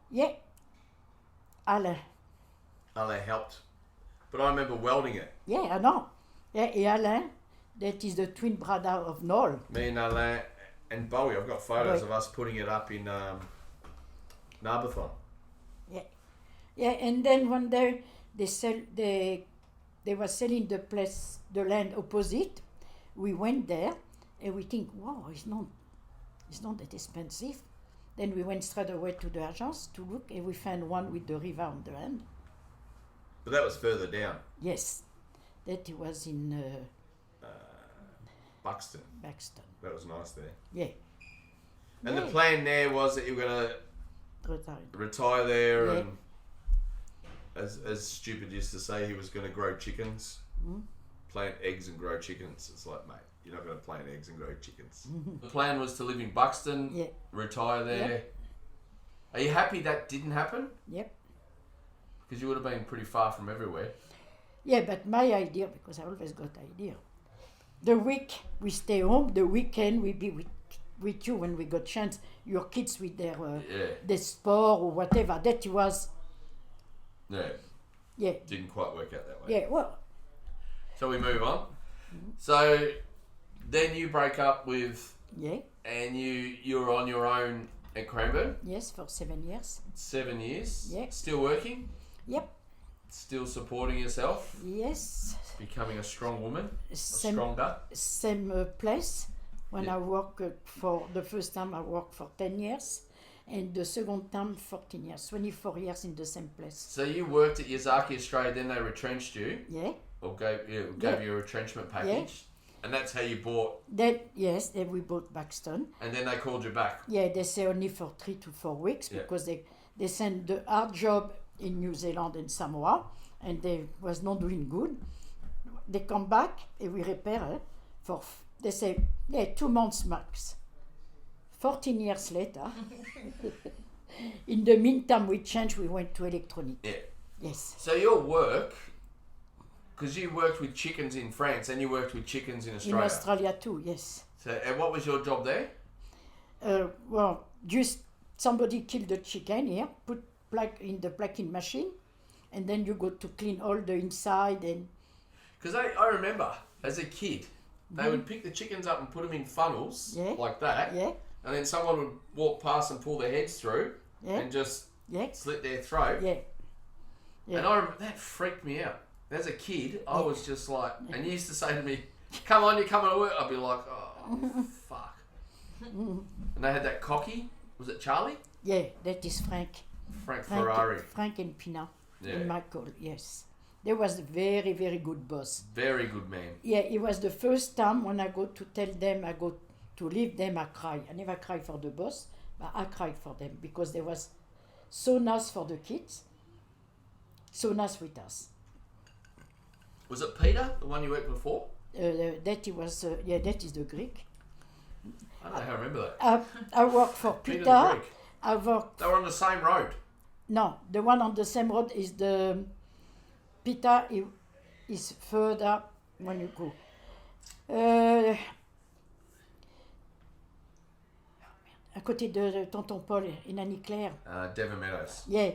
Yeah. Alain. Alain helped. But I remember welding it. Yeah, I know. Yeah, and Alain, that is the twin brother of Noel. Me and Alain and Bowie, I've got photos of us putting it up in Narberthon. Yeah. Yeah, and then one day they were selling the land opposite. We went there and we think, wow, it's not that expensive. Then we went straight away to the agents to look and we found one with the river on the end. But that was further down. Yes, that was in Buxton. Baxton. That was nice there. Yeah. And the plan there was that you were going to retire there, Yeah. and as stupid used to say, he was going to grow chickens, plant eggs and grow chickens. It's like, mate, you're not going to plant eggs and grow chickens. The plan was to live in Buxton, retire there. Yep. Are you happy that didn't happen? Yep. Because you would have been pretty far from everywhere. Yeah, but my idea, because I always got idea. The week we stay home, the weekend we be with you when we got chance. Your kids with their sport or whatever. That was. Yeah. Didn't quite work out that way. Yeah. Well. So we move on. So then you break up with. Yeah. And you were on your own at Cranbourne. Yes, for 7 years. 7 years. Yeah. Still working. Yep. Still supporting yourself, Yes. becoming a strong woman, Same, stronger. same place. When Yeah. I work for the first time, I worked for 10 years, and the second time, 14 years, 24 years in the same place. So you worked at Yazaki Australia, then they retrenched you, Yeah. or gave you a retrenchment package, and that's how you bought. Then we bought Baxton. And then they called you back. Yeah, they say only for 3 to 4 weeks Yeah. because they sent the hard job in New Zealand and Samoa, and they was not doing good. They come back and we repair it they say, 2 months max. 14 years later, in the meantime we changed, we went to electronic. Yeah. Yes. So your work, because you worked with chickens in France and you worked with chickens in Australia. In Australia too, yes. So, and what was your job there? Well, just somebody killed the chicken here, put in the plucking machine, and then you go to clean all the inside and. Because I remember as a kid, they would pick the chickens up and put them in funnels like that, Yeah, and then someone would walk past and pull their heads through yeah, and just yeah, slit their throat. yeah. Yeah. And I remember that freaked me out. As a kid, I was just like, and you used to say to me, "Come on, you're coming to work." I'd be like, "Oh, fuck." And they had that cocky. Was it Charlie? Yeah, that is Frank. Frank Ferrari. Frank and Pina. Yeah. And Michael, yes. They was a very, very good boss. Very good man. Yeah, it was the first time when I go to tell them, I go to leave them, I cry. I never cry for the boss, but I cried for them because they was so nice for the kids, so nice with us. Was it Peter, the one you worked before? That is the Greek. I don't know how I remember that. I work for Peter Peter. the Greek. I work. They were on the same road. No, the one on the same road is the Peter is further when you go. À côté de Tonton Paul in Annie Claire. Devon Meadows. Yeah,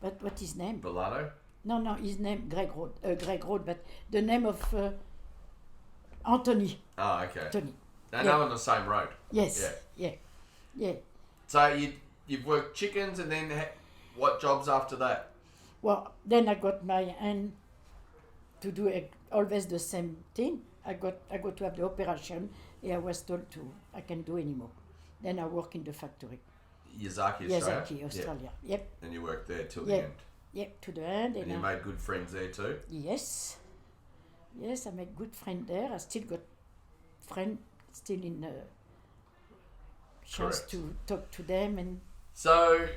but what his name? Bellado. No, his name Greg Road, but the name of Anthony. Oh, okay. Anthony. They're Yeah. now on the same road. Yes. Yeah. So you've worked chickens, and then what jobs after that? Well, then I got my hand to do always the same thing. I got to have the operation, and I was told I can't do anymore. Then I work in the factory. Yazaki, Australia? Yazaki, Australia. Yeah. Yep. And you worked there till Yeah. the end. Yep, to the end. And you made good friends there too? Yes, I made good friend there. I still got friend still in chance Correct. to talk to them and So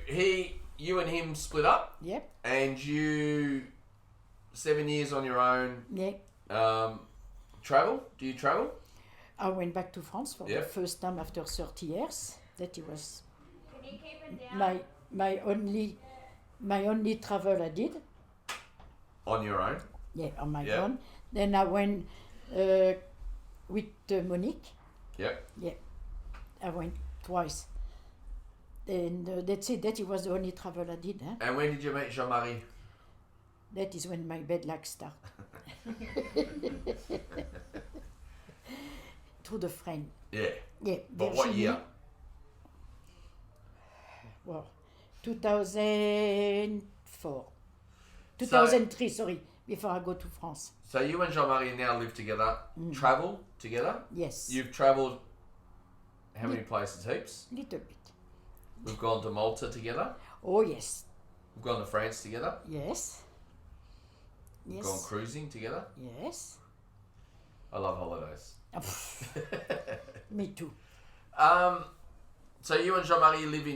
you and him split up, yep, and you 7 years on your own. yeah. Travel? Do you travel? I went back to France for Yep. the first time after 30 years. That it was Can you keep it down? my only travel I did. On your own? Yeah, on my Yep. own. Then I went with Monique. Yep. Yeah, I went twice. And that's it. That it was the only travel I did. Huh? And when did you meet Jean-Marie? That is when my bad luck started. Through the friend. Yeah. Yeah. But what Virginie. year? Well, 2004. 2003, sorry, before I go to France. So you and Jean-Marie now live together, travel together? Yes. You've travelled how many places? Heaps? Little bit. We've gone to Malta together. Oh, yes. We've gone to France together. Yes. We've gone Yes. cruising together. Yes. I love holidays. Me too. So you and Jean-Marie live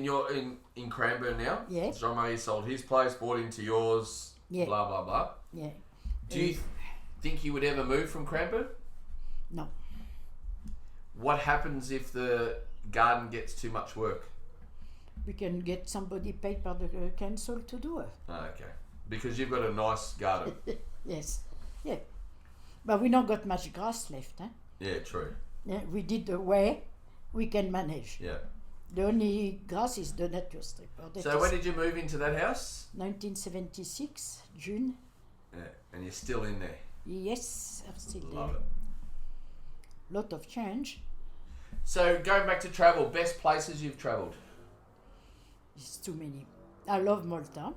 in Cranbourne now? Yeah. Jean-Marie sold his place, bought into yours, Yeah. blah, blah, blah. Yeah. Do you think you would ever move from Cranbourne? No. What happens if the garden gets too much work? We can get somebody paid by the council to do it. Oh, okay. Because you've got a nice garden. Yes. Yeah. But we not got much grass left. Huh? Yeah, true. Yeah, we did the way we can manage. Yeah. The only grass is the nature strip. That So is when did you move into that house? 1976, June. Yeah. And you're still in there. Yes, I'm still Love there. it. Lot of change. So going back to travel, best places you've travelled? It's too many. I love Malta.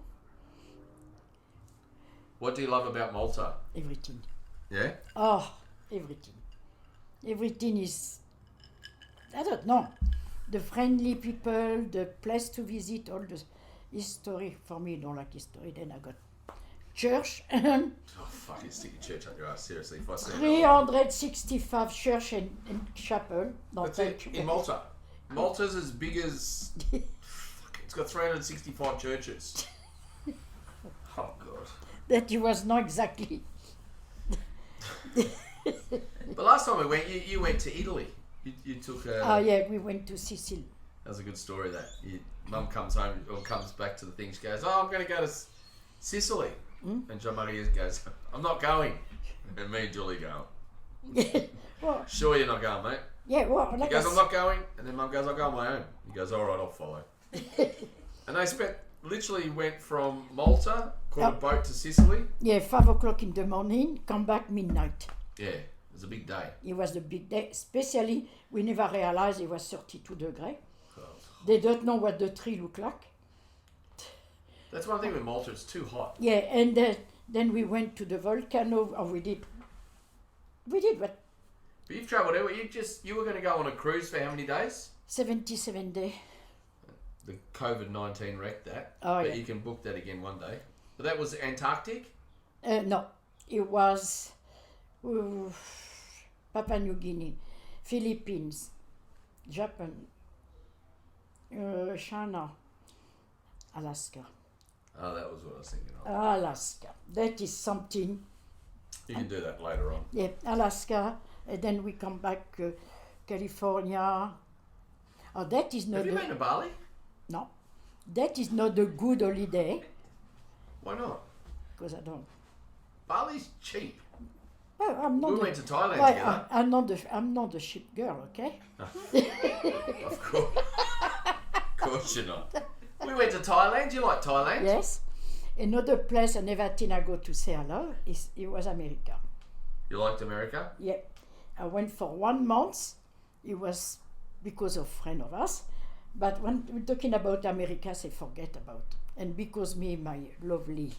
What do you love about Malta? Everything. Yeah? Oh, everything. Everything is, I don't know, the friendly people, the place to visit, all the history. For me, I don't like history. Then I got church and Oh, fucking stick your church up your ass, seriously. If I see 365 church and chapel. That's it, in Malta. Malta's as big as... It's got 365 churches. Oh, God. That it was not exactly. But last time we went, you went to Italy. You took a... Yeah, we went to Sicily. That was a good story, that. Mum comes home, or comes back to the thing, she goes, oh, I'm going to go to Sicily. And Jean-Marie goes, I'm not going. And me and Julie go, Well, sure you're not going, mate? yeah, well, He like goes, I'm not going. And then Mum goes, I'll go on my own. He goes, all right, I'll follow. And they literally went from Malta, caught a boat to Sicily. Yeah, 5 o'clock in the morning, come back midnight. Yeah, it was a big day. It was a big day, especially we never realized it was 32 degrees. They don't know what the tree look like. That's one thing with Malta, it's too hot. Yeah, and then we went to the volcano, or we did what, But you've travelled out, you were going to go on a cruise for how many days? 77 days. The COVID-19 wrecked that. Oh, But yeah. you can book that again one day. But that was Antarctic? No, it was Papua New Guinea, Philippines, Japan, China, Alaska. Oh, that was what I was thinking of. Alaska. That is something. You can do that later on. Yeah, Alaska, and then we come back, California. Oh, that is not Have you been to Bali? no, that is not a good holiday Why not? because I don't. Bali's cheap. Well, I'm not. We went to Thailand well, together. I'm not a ship girl, okay? Of course. Of course you're not. We went to Thailand. You like Thailand? Yes. Another place I never think I go to say hello it was America. You liked America? Yeah, I went for 1 month. It was because of friend of us, but when we're talking about America, I say forget about. And because me, my lovely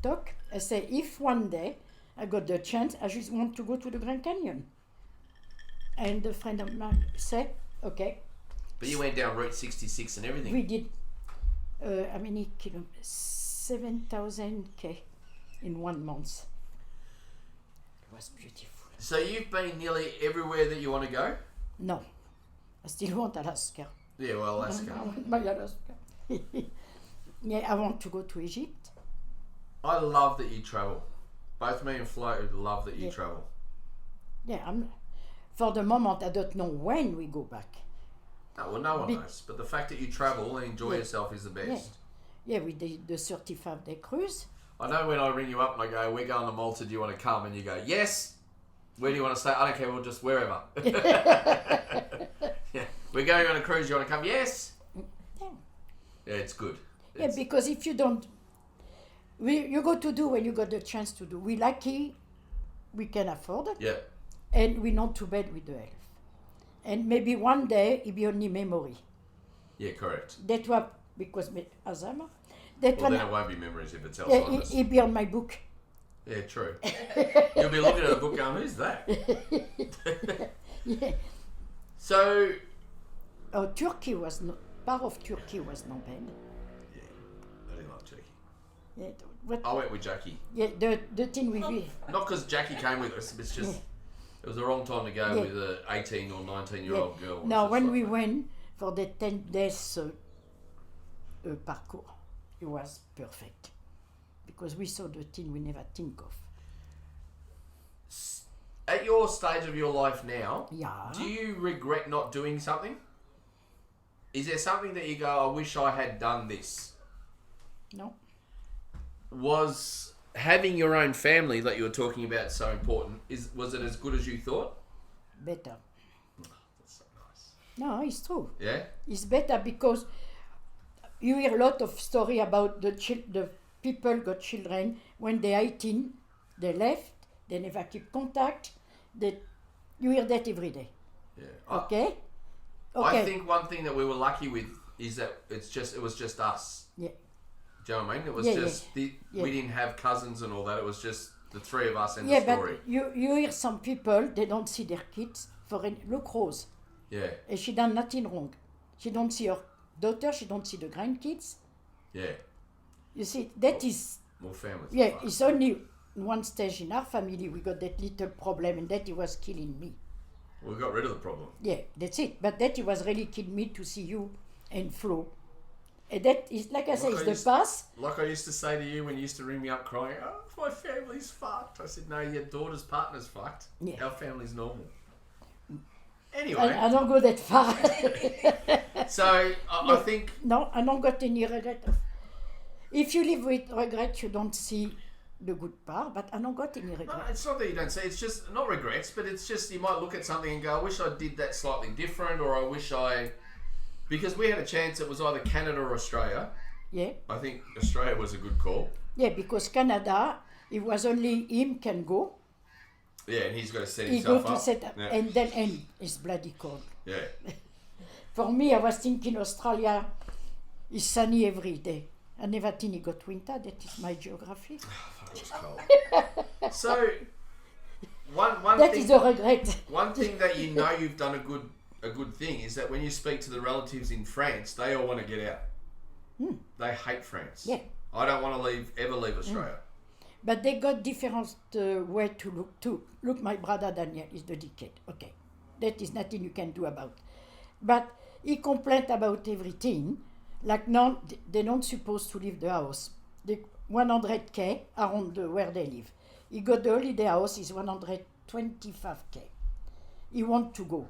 talk, I say if one day I got the chance, I just want to go to the Grand Canyon. And a friend of mine say, okay. But you went down Route 66 and everything. We did how many kilometers? 7,000 k in 1 month. It was beautiful. So you've been nearly everywhere that you want to go? No, I still want Alaska. Yeah, well, Alaska. I want my Alaska. Yeah, I want to go to Egypt. I love that you travel. Both me and Flo love that you Yeah. travel. Yeah, for the moment, I don't know when we go back. No, well, no one knows. But the fact that you travel and enjoy Yeah. yourself is the best. Yeah, we did the 35-day cruise. I know when I ring you up and I go, we're going to Malta, do you want to come? And you go, yes. Where do you want to stay? I don't care, we'll just wherever. Yeah. We're going on a cruise, you want to come? Yes. Yeah, Yeah, it's good. yeah, because if you don't, you go to do when you got the chance to do. We lucky, we can afford it, Yeah. and we're not too bad with the health. And maybe one day it be only memory. Yeah, correct. That was because me Alzheimer. That Well, one, then it won't be memories if it's yeah, Alzheimer's. it be on my book. Yeah, true. You'll be looking at a book going, who's that? Yeah. So, Oh, Turkey was not part of Turkey was not bad. yeah, I didn't like Turkey. Yeah, what? I went with Jackie. Yeah, the thing we Not because Jackie came with us, it's just, it was the wrong time to go Yeah. with an 18 or 19-year-old girl. It's Now, just when like, we went for the 10 days parcours, it was perfect because we saw the thing we never think of. At your stage of your life now, Yeah. do you regret not doing something? Is there something that you go, I wish I had done this? No. Was having your own family that you were talking about so important? Was it as good as you thought? Better. That's so nice. No, it's true. Yeah? It's better because you hear a lot of story about the people got children when they're 18, they left, they never keep contact. You hear that every day. Yeah. Okay? I think one thing that we were lucky with is that it was just us. Yeah. Do you know what I mean? It was Yeah, just yeah. we didn't have cousins and all that. It was just the three of us and Yeah, the but story. you hear some people, they don't see their kids. Look, Rose. Yeah, And she done nothing wrong. She don't see her daughter, she don't see the grandkids. yeah. You see, that is, More families. yeah, it's only one stage in our family we got that little problem, and that it was killing me. We got rid of the problem. Yeah, that's it. But that it was really killing me to see you and Flo. And that is, like I say, Like I it's the used- past. Like I used to say to you when you used to ring me up crying, oh, my family's fucked. I said, no, your daughter's partner's fucked. Yeah. Our family's normal. Anyway, I don't go that far. so I think No, I don't got any regret. If you live with regret, you don't see the good part, but I don't got any no, regret. it's not that you don't say. It's just not regrets, but it's just you might look at something and go, I wish I did that slightly different, or I wish I... Because we had a chance, it was either Canada or Australia. Yeah, I think Australia was a good call. yeah, because Canada, it was only him can go. Yeah, and he's got to set He himself go to up. set up, Yeah. and then end. It's bloody cold. Yeah. For me, I was thinking Australia is sunny every day. I never think it got winter. That is my geography. Fuck, it was cold. So, one That thing... is a regret. One thing that you know you've done a good thing is that when you speak to the relatives in France, they all want to get out. They hate France. Yeah. I don't want to ever leave Australia. But they got different way to look too. Look, my brother Daniel is the decade. Okay, that is nothing you can do about. But he complained about everything. Like now, they don't supposed to leave the house. The 100k around where they live. He got the holiday house is 125k. He want to go.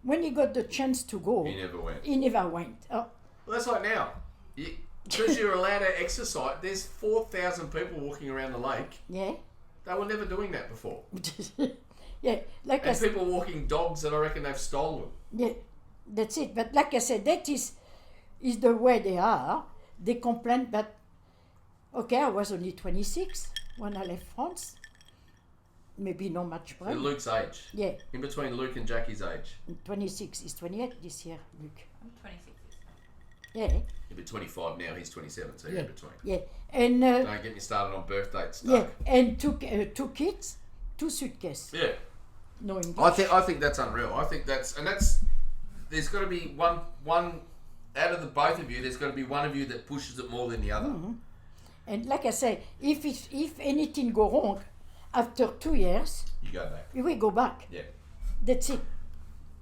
When he got the chance to go, He never went. he never went. Oh, Well, that's like now. Because you're allowed to exercise, there's 4,000 people walking around the lake. yeah, They were never doing that before. yeah. Like I And said. people walking dogs that I reckon they've stolen. Yeah, that's it. But like I said, that is the way they are. They complain, but okay, I was only 26 when I left France. Maybe not much At brain. Luke's age. Yeah, In between Luke and Jackie's age. 26 is 28 this year, Luke. I'm 26. Yeah, He'll be 25 now, he's 27, so Yeah. in between. yeah, and Don't get me started on birth dates. yeah, Doug. and two kids, 2 suitcases. Yeah. No English. I think that's unreal. I think that's there's got to be one out of the both of you. There's got to be one of you that pushes it more than the other. And like I say, if anything go wrong, after 2 years, You go back. we go back. Yeah. That's it.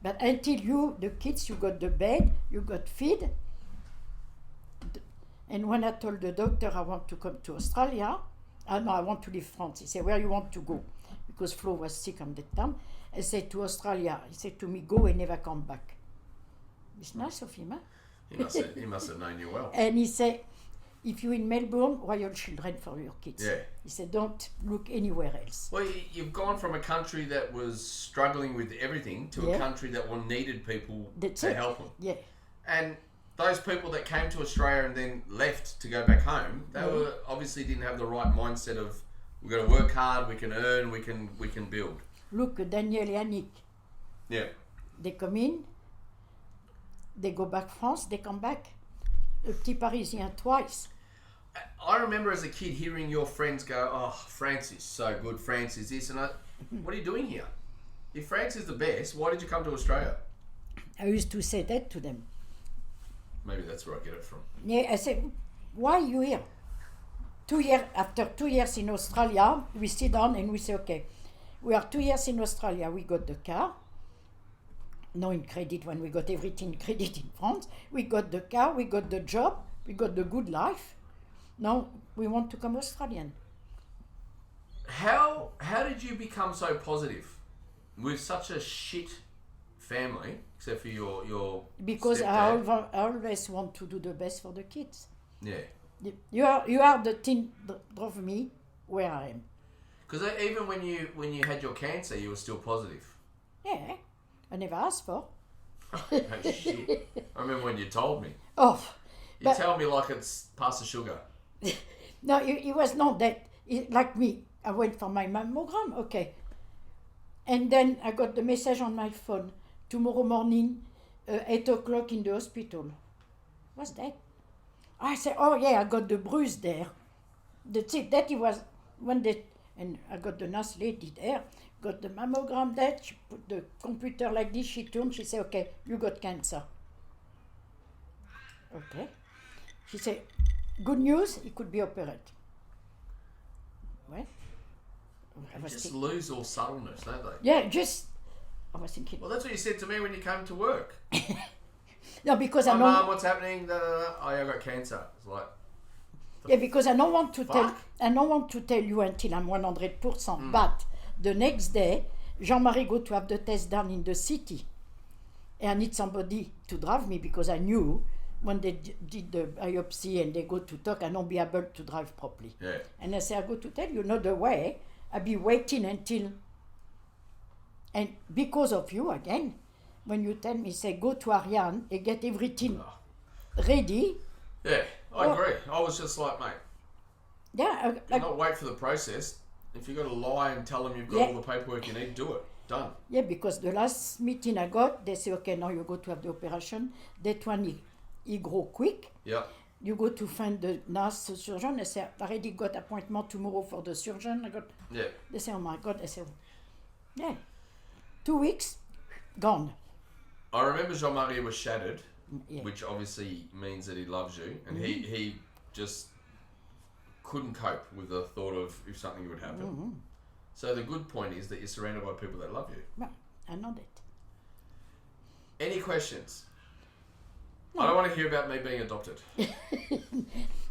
But until the kids, you got the bed, you got feed. And when I told the doctor I want to come to Australia, no, I want to leave France. He said, where you want to go? Because Flo was sick on that time. I said, to Australia. He said to me, go and never come back. It's nice of him, huh? He must have known you well. And he said, if you're in Melbourne, Royal Children for your kids. Yeah. He said, don't look anywhere else. Well, you've gone from a country that was struggling with everything to a Yeah. country that needed people That's to it. help them. Yeah. And those people that came to Australia and then left to go back home, they Yeah. were obviously didn't have the right mindset of we've got to work hard, we can earn, we can build. Look, Daniel and Annick, Yeah. they come in, they go back France, they come back. A petit Parisien twice. I remember as a kid hearing your friends go, "Oh, France is so good. France is this," and what are you doing here? If France is the best, why did you come to Australia? I used to say that to them. Maybe that's where I get it from. Yeah, I said, why you here? After 2 years in Australia, we sit down and we say, okay, we are 2 years in Australia, we got the car. No in credit when we got everything credit in France. We got the car, we got the job, we got the good life. Now we want to come Australian. How did you become so positive with such a shit family, except for your Because stepdad? I always want to do the best for the kids. Yeah. You are the thing that drove me where I am. Because even when you had your cancer, you were still positive. Yeah, I never asked for. Oh shit! I remember when you told me. Oh, You but tell me like it's past the sugar. no, it was not that. Like me, I went for my mammogram, okay. And then I got the message on my phone, tomorrow morning, 8 o'clock in the hospital. What's that? I said, oh yeah, I got the bruise there. That's it. That it was when they, and I got the nurse lady there, got the mammogram there, she put the computer like this, she turned, she said, okay, you got cancer. Okay. She said, good news, it could be operated. Well, I was Just thinking, lose all subtleness, don't they? yeah, I was thinking, Well, that's what you said to me when you came to work. no, because My I mum, know, what's happening? Da, da, da. Oh, yeah, I got cancer. It's like, yeah, because I don't want to tell, Fuck. I don't want to tell you until I'm 100%, but the next day, Jean-Marie go to have the test done in the city. And I need somebody to drive me because I knew when they did the biopsy and they go to talk, I don't be able to drive properly. yeah. And I say, I go to tell you, the way, I be waiting until, and because of you again, when you tell me, say, go to Ariane and get everything ready. Yeah, I Oh. agree. I was just like, mate, Yeah, do not wait for the process. If you've got to lie and tell them you've got Yeah. all the paperwork you need, do it. Done. yeah, because the last meeting I got, they say, okay, now you go to have the operation. That one, he grow quick. Yep. You go to find the nurse surgeon. They say, I already got appointment tomorrow for the surgeon. I got. Yeah. They say, oh my God. I say, yeah. 2 weeks, gone. I remember Jean-Marie was shattered, Yeah. which obviously means that he loves you, and he just couldn't cope with the thought of if something would happen. So the good point is that you're surrounded by people that love you. Well, I know that. Any questions? I don't want to hear about me being adopted.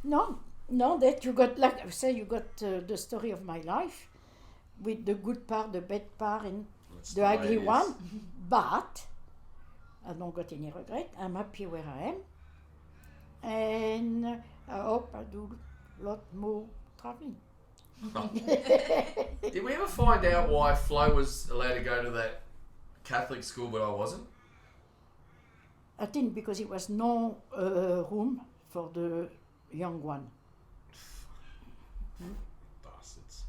No, that you got, like I say, you got the story of my life with the good part, the bad part, and That's the way ugly it is. one. But I don't got any regret. I'm happy where I am. And I hope I do a lot more traveling. Did we ever find out why Flo was allowed to go to that Catholic school but I wasn't? I think because it was no room for the young one. Bastards.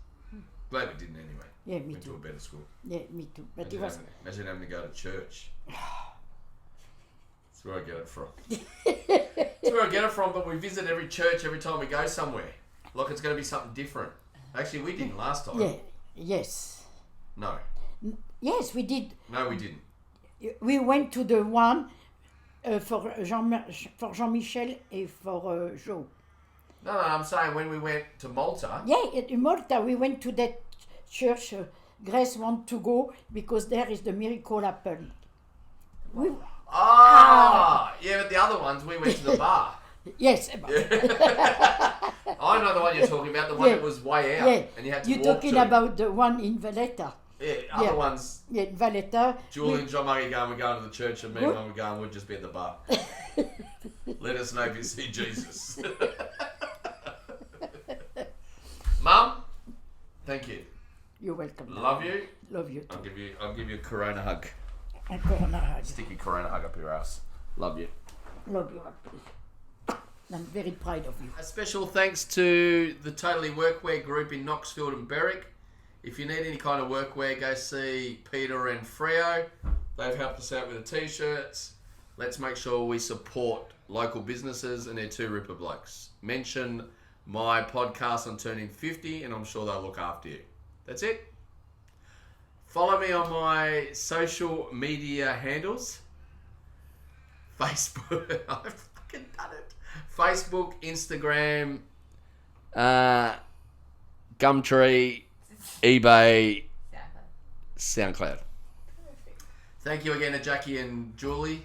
Glad we didn't anyway. Yeah, me Went to a too. better school. Yeah, me too. But it Imagine, was, imagine having to go to church. That's where I get it from. That's where I get it from, but we visit every church every time we go somewhere. Like it's going to be something different. Actually, we didn't last time. yeah, yes. No. Yes, we did. No, we didn't. We went to the one for Jean-Michel and for Joe. No, I'm saying when we went to Malta. Yeah, in Malta, we went to that church. Grace want to go because there is the miracle happened. We, Yeah, but the other ones, we went to the bar. yes, I know the one you're talking about, the one Yeah. that was way out. yeah. And you had to You're walk talking to. about the one in Valletta. Yeah, other Yeah. ones, Yeah, in Valletta. Julie and Jean-Marie going, we're going to the church, and me and Good. Mum were going, we'll just be at the bar. Let us know if you see Jesus. Mum, thank you. You're welcome. Love you. Love you too. I'll give you a Corona hug. And Corona hug. Sticky Corona hug up your ass. Love you. Love you. I'm very proud of you. A special thanks to the Totally Workwear group in Knoxfield and Berwick. If you need any kind of workwear, go see Peter and Freo. They've helped us out with the t-shirts. Let's make sure we support local businesses, and they're two ripper blokes. Mention my podcast on turning 50 and I'm sure they'll look after you. That's it. Follow me on my social media handles. Facebook. I've fucking done it. Facebook, Instagram, Gumtree, eBay, SoundCloud. Thank you again to Jackie and Julie,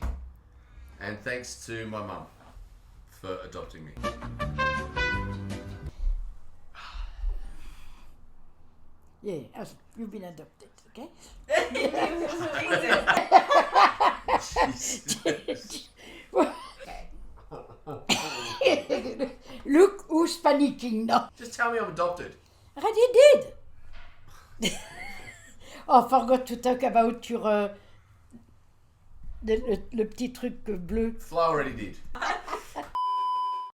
and thanks to my mum for adopting me. Yeah, you've been adopted, okay? Look who's panicking now. Just tell me I'm adopted. Already did. Oh, forgot to talk about your le petit truc bleu. Flo already did.